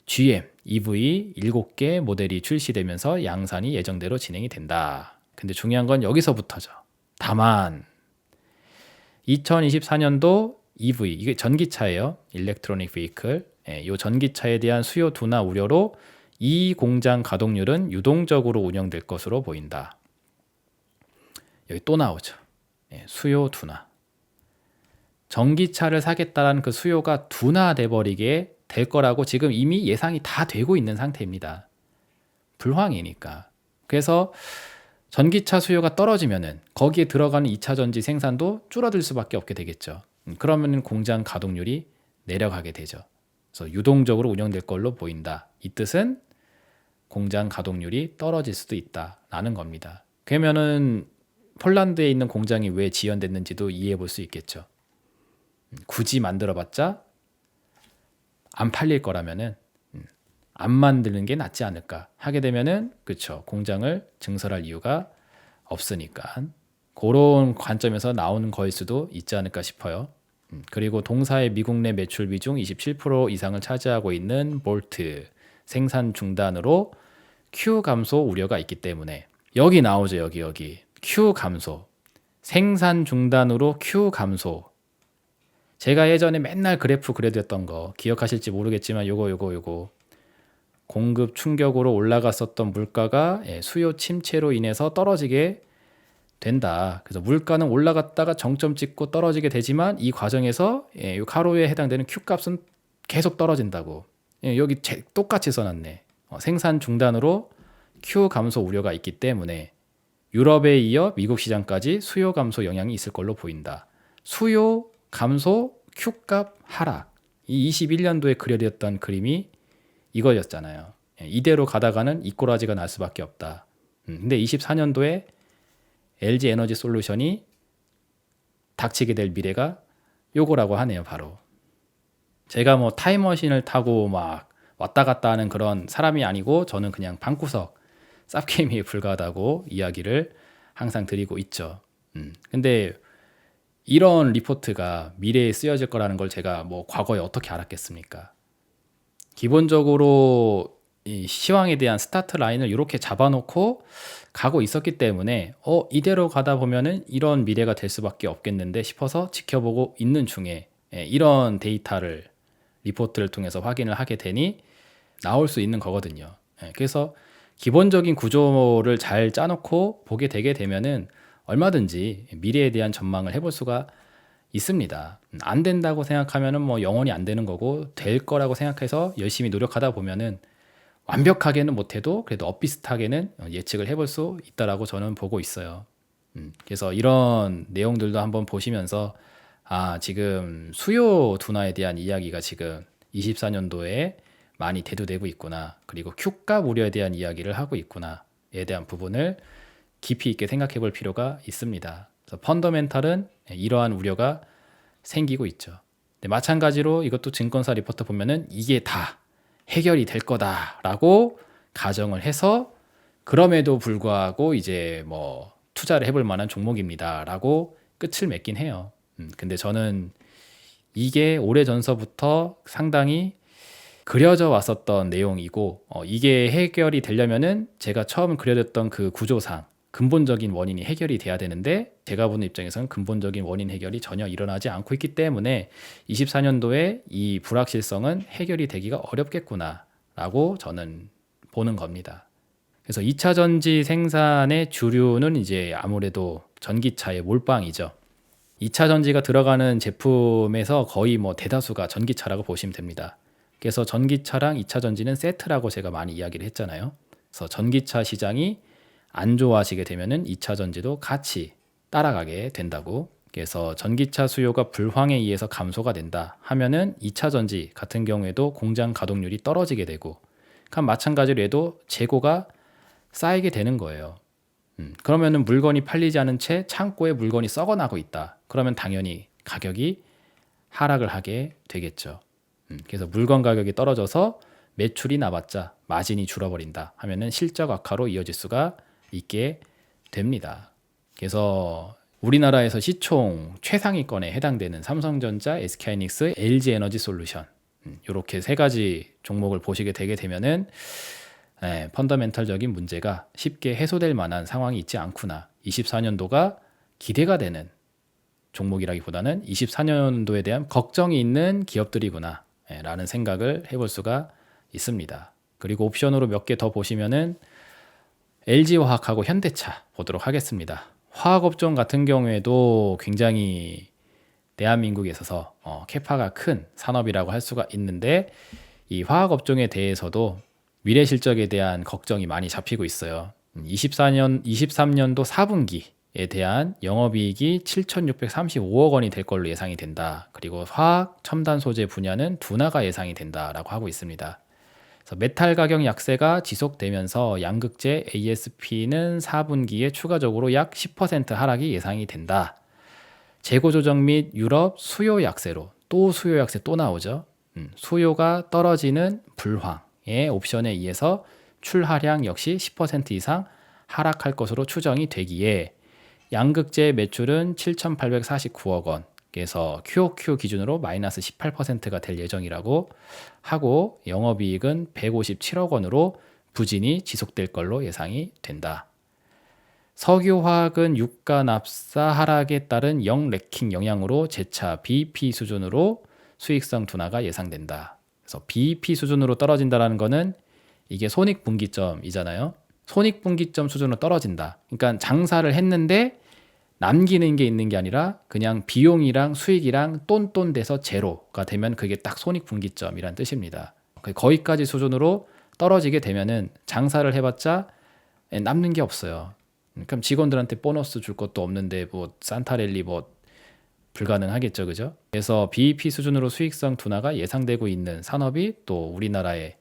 GM EV 7개 모델이 출시되면서 양산이 예정대로 진행이 된다. 근데 중요한 건 여기서부터죠. 다만 2024년도 EV, 이게 전기차예요. Electronic Vehicle. 이 전기차에 대한 수요 둔화 우려로 이 공장 가동률은 유동적으로 운영될 것으로 보인다. 여기 또 나오죠. 수요 둔화. 전기차를 사겠다라는 그 수요가 둔화돼 버리게 될 거라고 지금 이미 예상이 다 되고 있는 상태입니다. 불황이니까. 그래서 전기차 수요가 떨어지면은 거기에 들어가는 2차 전지 생산도 줄어들 수밖에 없게 되겠죠. 그러면 공장 가동률이 내려가게 되죠. 그래서 유동적으로 운영될 걸로 보인다. 이 뜻은 공장 가동률이 떨어질 수도 있다라는 겁니다. 그러면은 폴란드에 있는 공장이 왜 지연됐는지도 이해해 볼 수 있겠죠. 굳이 만들어봤자 안 팔릴 거라면은 안 만드는 게 낫지 않을까 하게 되면은 그렇죠. 공장을 증설할 이유가 없으니까 그런 관점에서 나오는 거일 수도 있지 않을까 싶어요. 그리고 동사의 미국 내 매출 비중 27% 이상을 차지하고 있는 볼트 생산 중단으로 Q 감소 우려가 있기 때문에 여기 나오죠. 여기 Q 감소 생산 중단으로 Q 감소. 제가 예전에 맨날 그래프 그려드렸던 거 기억하실지 모르겠지만 요거 공급 충격으로 올라갔었던 물가가 수요 침체로 인해서 떨어지게 된다. 그래서 물가는 올라갔다가 정점 찍고 떨어지게 되지만 이 과정에서 이 가로에 해당되는 Q 값은 계속 떨어진다고. 여기 똑같이 써놨네. 생산 중단으로 Q 감소 우려가 있기 때문에 유럽에 이어 미국 시장까지 수요 감소 영향이 있을 걸로 보인다. 수요 감소, Q값 하락. 이 21년도에 그려졌던 그림이 이거였잖아요. 이대로 가다가는 이 꼬라지가 날 수밖에 없다. 근데 24년도에 LG 에너지 솔루션이 닥치게 될 미래가 요거라고 하네요, 바로. 제가 뭐 타임머신을 타고 막 왔다 갔다 하는 그런 사람이 아니고 저는 그냥 방구석 쌉게임에 불과하다고 이야기를 항상 드리고 있죠. 근데 이런 리포트가 미래에 쓰여질 거라는 걸 제가 뭐 과거에 어떻게 알았겠습니까? 기본적으로 이 시황에 대한 스타트 라인을 이렇게 잡아놓고 가고 있었기 때문에 이대로 가다 보면은 이런 미래가 될 수밖에 없겠는데 싶어서 지켜보고 있는 중에 이런 데이터를 리포트를 통해서 확인을 하게 되니 나올 수 있는 거거든요. 그래서 기본적인 구조를 잘 짜놓고 보게 되게 되면은 얼마든지 미래에 대한 전망을 해볼 수가 있습니다. 안 된다고 생각하면은 뭐 영원히 안 되는 거고 될 거라고 생각해서 열심히 노력하다 보면은 완벽하게는 못해도 그래도 엇비슷하게는 예측을 해볼 수 있다라고 저는 보고 있어요. 그래서 이런 내용들도 한번 보시면서 지금 수요 둔화에 대한 이야기가 지금 24년도에 많이 대두되고 있구나. 그리고 Q값 우려에 대한 이야기를 하고 있구나에 대한 부분을 깊이 있게 생각해 볼 필요가 있습니다. 그래서 펀더멘탈은 이러한 우려가 생기고 있죠. 마찬가지로 이것도 증권사 리포트 보면은 이게 다 해결이 될 거다라고 가정을 해서 그럼에도 불구하고 이제 뭐 투자를 해볼 만한 종목입니다라고 끝을 맺긴 해요. 근데 저는 이게 오래전서부터 상당히 그려져 왔었던 내용이고 이게 해결이 되려면은 제가 처음 그려졌던 그 구조상 근본적인 원인이 해결이 돼야 되는데 제가 보는 입장에서는 근본적인 원인 해결이 전혀 일어나지 않고 있기 때문에 24년도에 이 불확실성은 해결이 되기가 어렵겠구나라고 저는 보는 겁니다. 그래서 2차 전지 생산의 주류는 이제 아무래도 전기차의 몰빵이죠. 2차 전지가 들어가는 제품에서 거의 뭐 대다수가 전기차라고 보시면 됩니다. 그래서 전기차랑 2차 전지는 세트라고 제가 많이 이야기를 했잖아요. 그래서 전기차 시장이 안 좋아지게 되면은 2차 전지도 같이 따라가게 된다고. 그래서 전기차 수요가 불황에 의해서 감소가 된다 하면은 2차 전지 같은 경우에도 공장 가동률이 떨어지게 되고, 마찬가지로 얘도 재고가 쌓이게 되는 거예요. 그러면은 물건이 팔리지 않은 채 창고에 물건이 썩어나고 있다. 그러면 당연히 가격이 하락을 하게 되겠죠. 그래서 물건 가격이 떨어져서 매출이 나봤자 마진이 줄어버린다 하면은 실적 악화로 이어질 수가 있게 됩니다. 그래서 우리나라에서 시총 최상위권에 해당되는 삼성전자, SK하이닉스, LG 에너지 솔루션 이렇게 세 가지 종목을 보시게 되게 되면은 펀더멘털적인 문제가 쉽게 해소될 만한 상황이 있지 않구나. 24년도가 기대가 되는 종목이라기보다는 24년도에 대한 걱정이 있는 기업들이구나 라는 생각을 해볼 수가 있습니다. 그리고 옵션으로 몇 개 더 보시면은 LG화학하고 현대차 보도록 하겠습니다. 화학업종 같은 경우에도 굉장히 대한민국에 있어서 캐파가 큰 산업이라고 할 수가 있는데 이 화학업종에 대해서도 미래 실적에 대한 걱정이 많이 잡히고 있어요. 23년도 4분기에 대한 영업이익이 7,635억 원이 될 걸로 예상이 된다. 그리고 화학 첨단 소재 분야는 둔화가 예상이 된다라고 하고 있습니다. 그래서 메탈 가격 약세가 지속되면서 양극재 ASP는 4분기에 추가적으로 약 10% 하락이 예상이 된다. 재고 조정 및 유럽 수요 약세로 또 수요 약세 또 나오죠. 수요가 떨어지는 불황의 옵션에 의해서 출하량 역시 10% 이상 하락할 것으로 추정이 되기에 양극재 매출은 7,849억 원에서 QOQ 기준으로 마이너스 18%가 될 예정이라고 하고 영업이익은 157억 원으로 부진이 지속될 걸로 예상이 된다. 석유화학은 유가 납사 하락에 따른 영래킹 영향으로 재차 BEP 수준으로 수익성 둔화가 예상된다. 그래서 BEP 수준으로 떨어진다는 거는 이게 손익분기점이잖아요. 손익분기점 수준으로 떨어진다. 그러니까 장사를 했는데 남기는 게 있는 게 아니라 그냥 비용이랑 수익이랑 똔똔 돼서 제로가 되면 그게 딱 손익분기점이란 뜻입니다. 거기까지 수준으로 떨어지게 되면은 장사를 해봤자 남는 게 없어요. 그럼 직원들한테 보너스 줄 것도 없는데 뭐 산타랠리 뭐 불가능하겠죠, 그죠? 그래서 BEP 수준으로 수익성 둔화가 예상되고 있는 산업이 또 우리나라의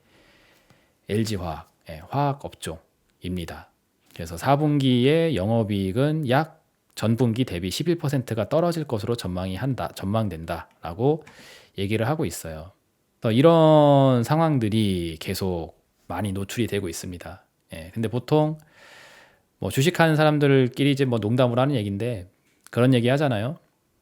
LG화학, 화학 업종입니다. 그래서 4분기의 영업이익은 약 전분기 대비 11%가 떨어질 것으로 전망된다라고 얘기를 하고 있어요. 그래서 이런 상황들이 계속 많이 노출이 되고 있습니다. 근데 보통 뭐 주식하는 사람들끼리 이제 뭐 농담으로 하는 얘기인데 그런 얘기 하잖아요.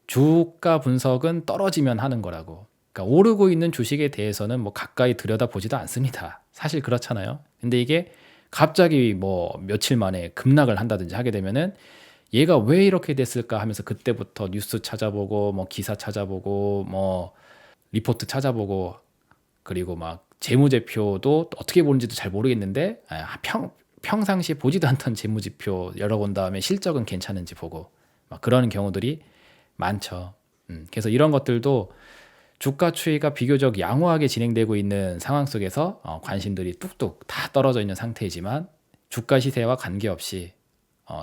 주가 분석은 떨어지면 하는 거라고. 그러니까 오르고 있는 주식에 대해서는 뭐 가까이 들여다보지도 않습니다. 사실 그렇잖아요. 근데 이게 갑자기 뭐 며칠 만에 급락을 한다든지 하게 되면은 얘가 왜 이렇게 됐을까 하면서 그때부터 뉴스 찾아보고 뭐 기사 찾아보고 뭐 리포트 찾아보고 그리고 막 재무제표도 어떻게 보는지도 잘 모르겠는데 평상시에 보지도 않던 재무지표 열어본 다음에 실적은 괜찮은지 보고 막 그런 경우들이 많죠. 그래서 이런 것들도 주가 추이가 비교적 양호하게 진행되고 있는 상황 속에서 관심들이 뚝뚝 다 떨어져 있는 상태이지만 주가 시세와 관계없이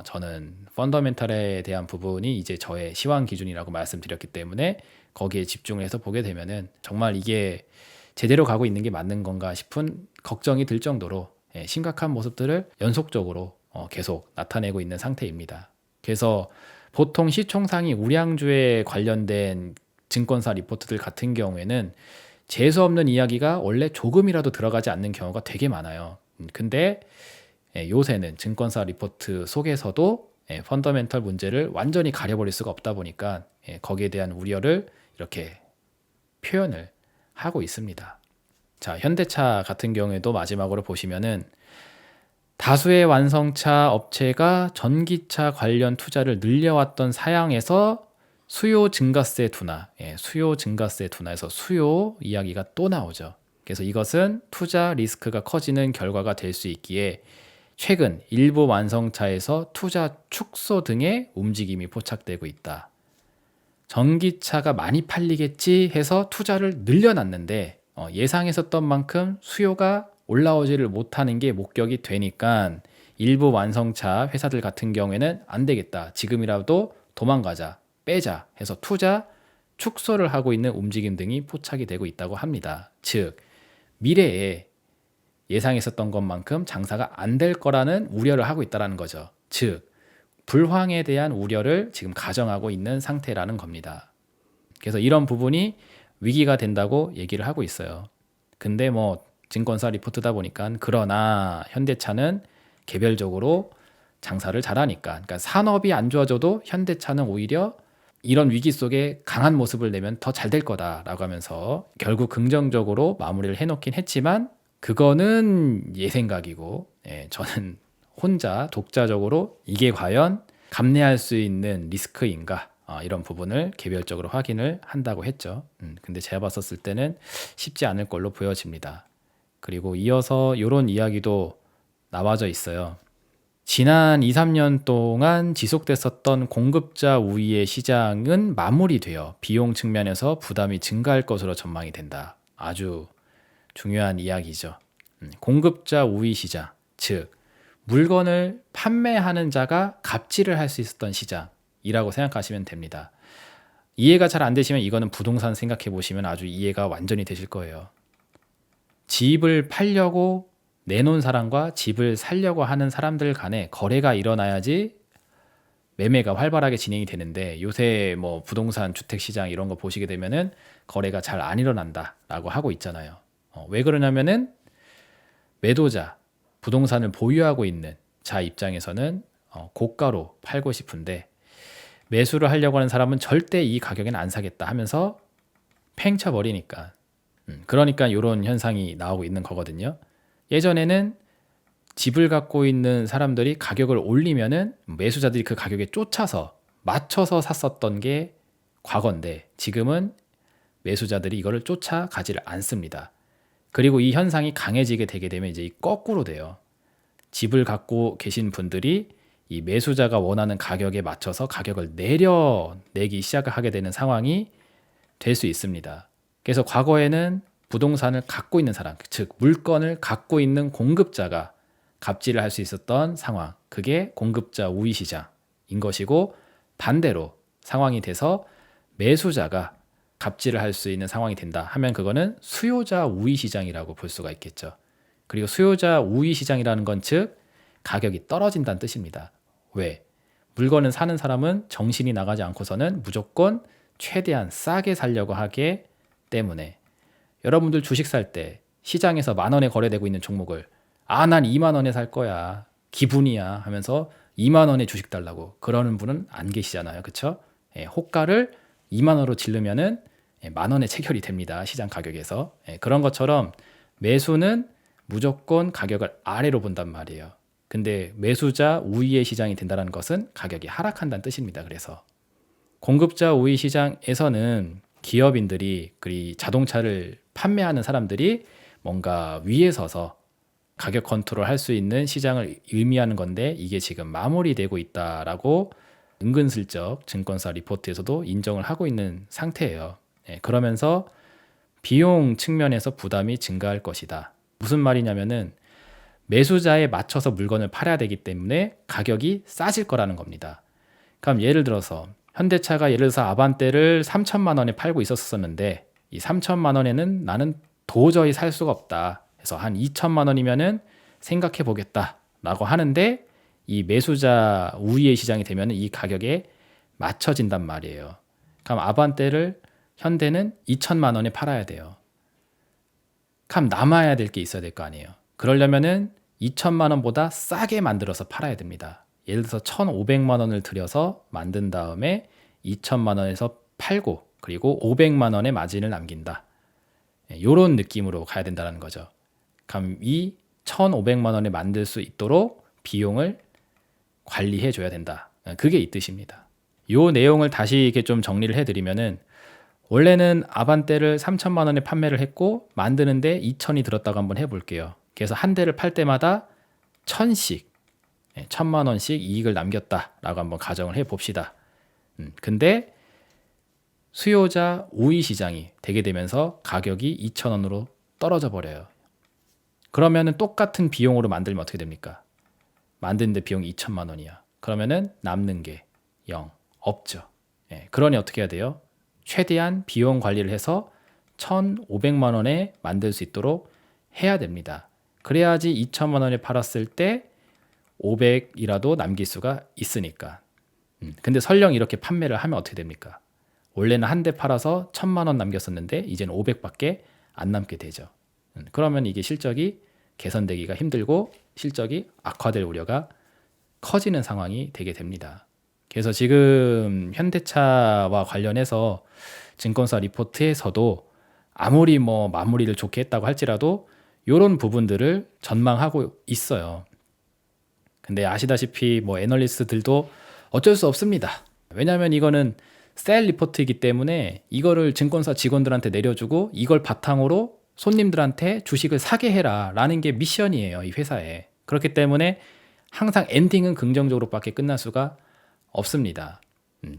저는 펀더멘털에 대한 부분이 이제 저의 시황 기준이라고 말씀드렸기 때문에 거기에 집중을 해서 보게 되면은 정말 이게 제대로 가고 있는 게 맞는 건가 싶은 걱정이 들 정도로 심각한 모습들을 연속적으로 계속 나타내고 있는 상태입니다. 그래서 보통 시총상이 우량주에 관련된 증권사 리포트들 같은 경우에는 재수없는 이야기가 원래 조금이라도 들어가지 않는 경우가 되게 많아요. 근데 요새는 증권사 리포트 속에서도 펀더멘털 문제를 완전히 가려버릴 수가 없다 보니까 거기에 대한 우려를 이렇게 표현을 하고 있습니다. 자, 현대차 같은 경우에도 마지막으로 보시면은 다수의 완성차 업체가 전기차 관련 투자를 늘려왔던 사양에서 수요 증가세 둔화에서 수요 이야기가 또 나오죠. 그래서 이것은 투자 리스크가 커지는 결과가 될 수 있기에 최근 일부 완성차에서 투자 축소 등의 움직임이 포착되고 있다. 전기차가 많이 팔리겠지 해서 투자를 늘려놨는데 예상했었던 만큼 수요가 올라오지를 못하는 게 목격이 되니까 일부 완성차 회사들 같은 경우에는 안 되겠다. 지금이라도 도망가자, 빼자 해서 투자 축소를 하고 있는 움직임 등이 포착이 되고 있다고 합니다. 즉 미래에 예상했었던 것만큼 장사가 안 될 거라는 우려를 하고 있다는 거죠. 즉 불황에 대한 우려를 지금 가정하고 있는 상태라는 겁니다. 그래서 이런 부분이 위기가 된다고 얘기를 하고 있어요. 근데 뭐 증권사 리포트다 보니까 그러나 현대차는 개별적으로 장사를 잘하니까 그러니까 산업이 안 좋아져도 현대차는 오히려 이런 위기 속에 강한 모습을 내면 더 잘 될 거다라고 하면서 결국 긍정적으로 마무리를 해놓긴 했지만 그거는 얘 생각이고 저는 혼자 독자적으로 이게 과연 감내할 수 있는 리스크인가 이런 부분을 개별적으로 확인을 한다고 했죠. 근데 제가 봤었을 때는 쉽지 않을 걸로 보여집니다. 그리고 이어서 이런 이야기도 나와져 있어요. 지난 2, 3년 동안 지속됐었던 공급자 우위의 시장은 마무리되어 비용 측면에서 부담이 증가할 것으로 전망이 된다. 아주 중요한 이야기죠. 공급자 우위 시장, 즉 물건을 판매하는 자가 갑질을 할 수 있었던 시장이라고 생각하시면 됩니다. 이해가 잘 안 되시면 이거는 부동산 생각해 보시면 아주 이해가 완전히 되실 거예요. 집을 팔려고 내놓은 사람과 집을 살려고 하는 사람들 간에 거래가 일어나야지 매매가 활발하게 진행이 되는데 요새 뭐 부동산 주택 시장 이런 거 보시게 되면은 거래가 잘 안 일어난다라고 하고 있잖아요. 왜 그러냐면은 매도자, 부동산을 보유하고 있는 자 입장에서는 고가로 팔고 싶은데 매수를 하려고 하는 사람은 절대 이 가격엔 안 사겠다 하면서 팽쳐버리니까 그러니까 이런 현상이 나오고 있는 거거든요. 예전에는 집을 갖고 있는 사람들이 가격을 올리면은 매수자들이 그 가격에 쫓아서 맞춰서 샀었던 게 과거인데 지금은 매수자들이 이거를 쫓아가지를 않습니다. 그리고 이 현상이 강해지게 되게 되면 이제 거꾸로 돼요. 집을 갖고 계신 분들이 이 매수자가 원하는 가격에 맞춰서 가격을 내려내기 시작하게 되는 상황이 될 수 있습니다. 그래서 과거에는 부동산을 갖고 있는 사람, 즉 물건을 갖고 있는 공급자가 갑질을 할 수 있었던 상황, 그게 공급자 우위 시장인 것이고 반대로 상황이 돼서 매수자가 갑질을 할 수 있는 상황이 된다 하면 그거는 수요자 우위 시장이라고 볼 수가 있겠죠. 그리고 수요자 우위 시장이라는 건 즉 가격이 떨어진다는 뜻입니다. 왜? 물건을 사는 사람은 정신이 나가지 않고서는 무조건 최대한 싸게 살려고 하기 때문에 여러분들 주식 살 때 시장에서 10,000원에 거래되고 있는 종목을 난 20,000원에 살 거야. 기분이야 하면서 20,000원에 주식 달라고 그러는 분은 안 계시잖아요. 그렇죠? 호가를 20,000원으로 지르면은 10,000원에 체결이 됩니다. 시장 가격에서. 그런 것처럼 매수는 무조건 가격을 아래로 본단 말이에요. 근데 매수자 우위의 시장이 된다는 것은 가격이 하락한다는 뜻입니다. 그래서 공급자 우위 시장에서는 기업인들이 그리 자동차를 판매하는 사람들이 뭔가 위에 서서 가격 컨트롤 할 수 있는 시장을 의미하는 건데 이게 지금 마무리되고 있다라고 은근슬쩍 증권사 리포트에서도 인정을 하고 있는 상태예요. 그러면서 비용 측면에서 부담이 증가할 것이다. 무슨 말이냐면은 매수자에 맞춰서 물건을 팔아야 되기 때문에 가격이 싸질 거라는 겁니다. 그럼 예를 들어서 현대차가 예를 들어서 아반떼를 3천만 원에 팔고 있었었는데 이 3천만 원에는 나는 도저히 살 수가 없다. 그래서 한 2천만 원이면은 생각해 보겠다라고 하는데 이 매수자 우위의 시장이 되면 이 가격에 맞춰진단 말이에요. 그럼 아반떼를 현대는 2천만 원에 팔아야 돼요. 그럼 남아야 될 게 있어야 될 거 아니에요. 그러려면은 2천만 원보다 싸게 만들어서 팔아야 됩니다. 예를 들어서 1,500만 원을 들여서 만든 다음에 2천만 원에서 팔고 그리고 500만 원의 마진을 남긴다. 이런 느낌으로 가야 된다는 거죠. 그럼 이 1,500만 원에 만들 수 있도록 비용을 관리해 줘야 된다. 그게 이 뜻입니다. 이 내용을 다시 이렇게 좀 정리를 해드리면은 원래는 아반떼를 3천만 원에 판매를 했고 만드는데 2천이 들었다고 한번 해볼게요. 그래서 한 대를 팔 때마다 1,000씩 1,000만 원씩 이익을 남겼다라고 한번 가정을 해봅시다. 근데 수요자 우위 시장이 되게 되면서 가격이 2,000원으로 떨어져 버려요. 그러면은 똑같은 비용으로 만들면 어떻게 됩니까? 만드는데 비용이 2천만 원이야. 그러면은 남는 게 0 없죠. 그러니 어떻게 해야 돼요? 최대한 비용 관리를 해서 1,500만 원에 만들 수 있도록 해야 됩니다. 그래야지 2천만 원에 팔았을 때 500이라도 남길 수가 있으니까. 근데 설령 이렇게 판매를 하면 어떻게 됩니까? 원래는 한 대 팔아서 1,000만 원 남겼었는데 이제는 500밖에 안 남게 되죠. 그러면 이게 실적이 개선되기가 힘들고 실적이 악화될 우려가 커지는 상황이 되게 됩니다. 그래서 지금 현대차와 관련해서 증권사 리포트에서도 아무리 뭐 마무리를 좋게 했다고 할지라도 이런 부분들을 전망하고 있어요. 근데 아시다시피 뭐 애널리스트들도 어쩔 수 없습니다. 왜냐하면 이거는 셀 리포트이기 때문에 이거를 증권사 직원들한테 내려주고 이걸 바탕으로 손님들한테 주식을 사게 해라 라는 게 미션이에요, 이 회사에. 그렇기 때문에 항상 엔딩은 긍정적으로밖에 끝날 수가 없습니다.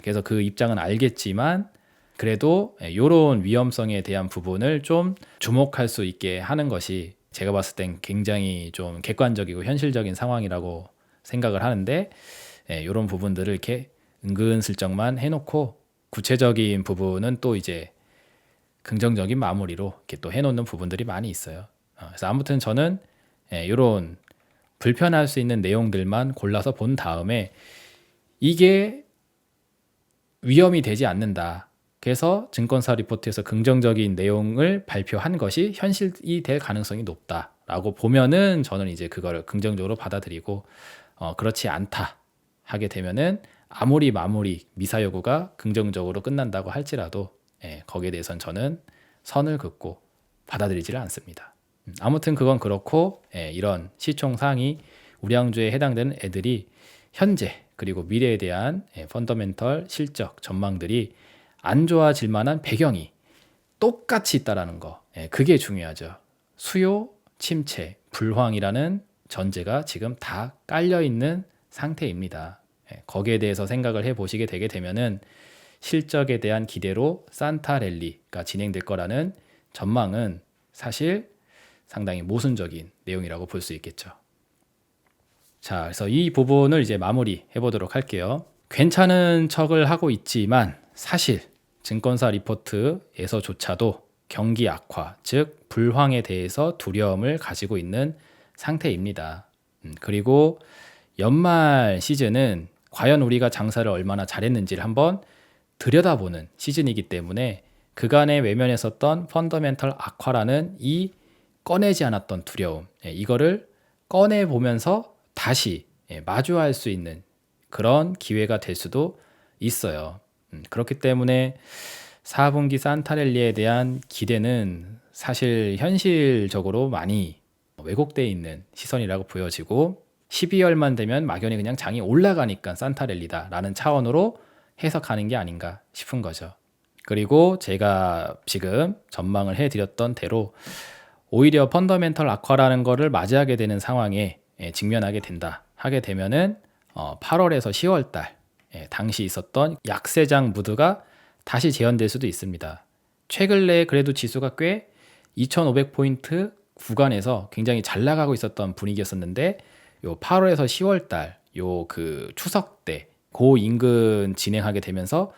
그래서 그 입장은 알겠지만 그래도 이런 위험성에 대한 부분을 좀 주목할 수 있게 하는 것이 제가 봤을 땐 굉장히 좀 객관적이고 현실적인 상황이라고 생각을 하는데, 이런 부분들을 이렇게 은근슬쩍만 해놓고 구체적인 부분은 또 이제 긍정적인 마무리로 이렇게 또 해놓는 부분들이 많이 있어요. 그래서 아무튼 저는 이런 불편할 수 있는 내용들만 골라서 본 다음에 이게 위험이 되지 않는다. 그래서 증권사 리포트에서 긍정적인 내용을 발표한 것이 현실이 될 가능성이 높다라고 보면은 저는 이제 그거를 긍정적으로 받아들이고, 그렇지 않다 하게 되면은 아무리 마무리 미사 여구가 긍정적으로 끝난다고 할지라도 거기에 대해서는 저는 선을 긋고 받아들이지를 않습니다. 아무튼 그건 그렇고, 이런 시총 상위 우량주에 해당되는 애들이 현재 그리고 미래에 대한 펀더멘털 실적 전망들이 안 좋아질 만한 배경이 똑같이 있다라는 거, 그게 중요하죠. 수요 침체 불황이라는 전제가 지금 다 깔려 있는 상태입니다. 거기에 대해서 생각을 해보시게 되게 되면은 실적에 대한 기대로 산타 랠리가 진행될 거라는 전망은 사실 상당히 모순적인 내용이라고 볼 수 있겠죠. 자, 그래서 이 부분을 이제 마무리 해보도록 할게요. 괜찮은 척을 하고 있지만 사실 증권사 리포트에서조차도 경기 악화, 즉 불황에 대해서 두려움을 가지고 있는 상태입니다. 그리고 연말 시즌은 과연 우리가 장사를 얼마나 잘했는지를 한번 들여다보는 시즌이기 때문에 그간의 외면했었던 펀더멘털 악화라는 이 꺼내지 않았던 두려움, 이거를 꺼내보면서 다시 마주할 수 있는 그런 기회가 될 수도 있어요. 그렇기 때문에 4분기 산타랠리에 대한 기대는 사실 현실적으로 많이 왜곡되어 있는 시선이라고 보여지고, 12월만 되면 막연히 그냥 장이 올라가니까 산타랠리다 라는 차원으로 해석하는 게 아닌가 싶은 거죠. 그리고 제가 지금 전망을 해드렸던 대로 오히려 펀더멘털 악화라는 거를 맞이하게 되는 상황에 직면하게 된다 하게 되면은 8월에서 10월달 당시 있었던 약세장 무드가 다시 재현될 수도 있습니다. 최근에 그래도 지수가 꽤 2500포인트 구간에서 굉장히 잘 나가고 있었던 분위기였었는데, 요 8월에서 10월달 요 그 추석 때 고 인근 진행하게 되면서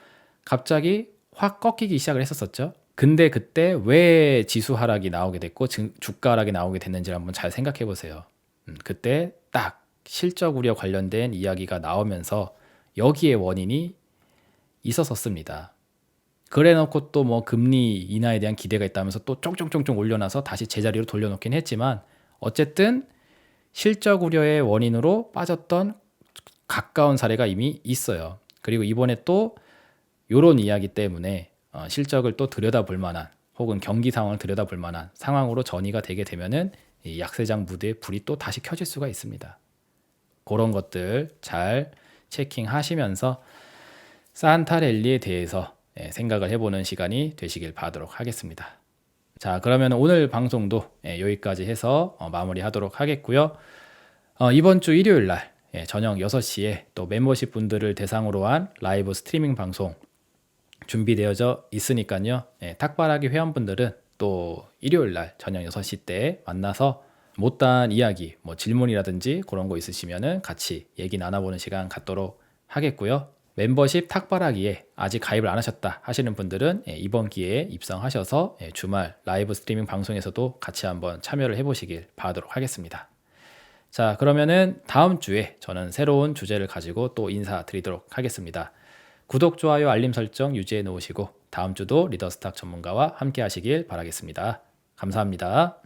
갑자기 확 꺾이기 시작을 했었었죠. 근데 그때 왜 지수 하락이 나오게 됐고 주가 하락이 나오게 됐는지를 한번 잘 생각해 보세요. 그때 딱 실적 우려 관련된 이야기가 나오면서 여기에 원인이 있었었습니다. 그래 놓고 또 뭐 금리 인하에 대한 기대가 있다면서 또 쫑쫑쫑쫑 올려놔서 다시 제자리로 돌려놓긴 했지만, 어쨌든 실적 우려의 원인으로 빠졌던 가까운 사례가 이미 있어요. 그리고 이번에 또 이런 이야기 때문에 실적을 또 들여다볼 만한, 혹은 경기 상황을 들여다볼 만한 상황으로 전이가 되게 되면은 이 약세장 무드의 불이 또 다시 켜질 수가 있습니다. 그런 것들 잘 체킹하시면서 산타랠리에 대해서 생각을 해보는 시간이 되시길 바라도록 하겠습니다. 자, 그러면 오늘 방송도 여기까지 해서 마무리하도록 하겠고요. 이번 주 일요일 날 저녁 6시에 또 멤버십 분들을 대상으로 한 라이브 스트리밍 방송 준비되어져 있으니까요. 탁바라기 회원분들은 또 일요일 날 저녁 6시 때 만나서 못다한 이야기, 뭐 질문이라든지 그런 거 있으시면은 같이 얘기 나눠보는 시간 갖도록 하겠고요. 멤버십 탁바라기에 아직 가입을 안 하셨다 하시는 분들은 이번 기회에 입성하셔서 주말 라이브 스트리밍 방송에서도 같이 한번 참여를 해보시길 바라도록 하겠습니다. 자, 그러면은 다음 주에 저는 새로운 주제를 가지고 또 인사드리도록 하겠습니다. 구독, 좋아요, 알림 설정 유지해 놓으시고 다음 주도 리더스탁 전문가와 함께 하시길 바라겠습니다. 감사합니다.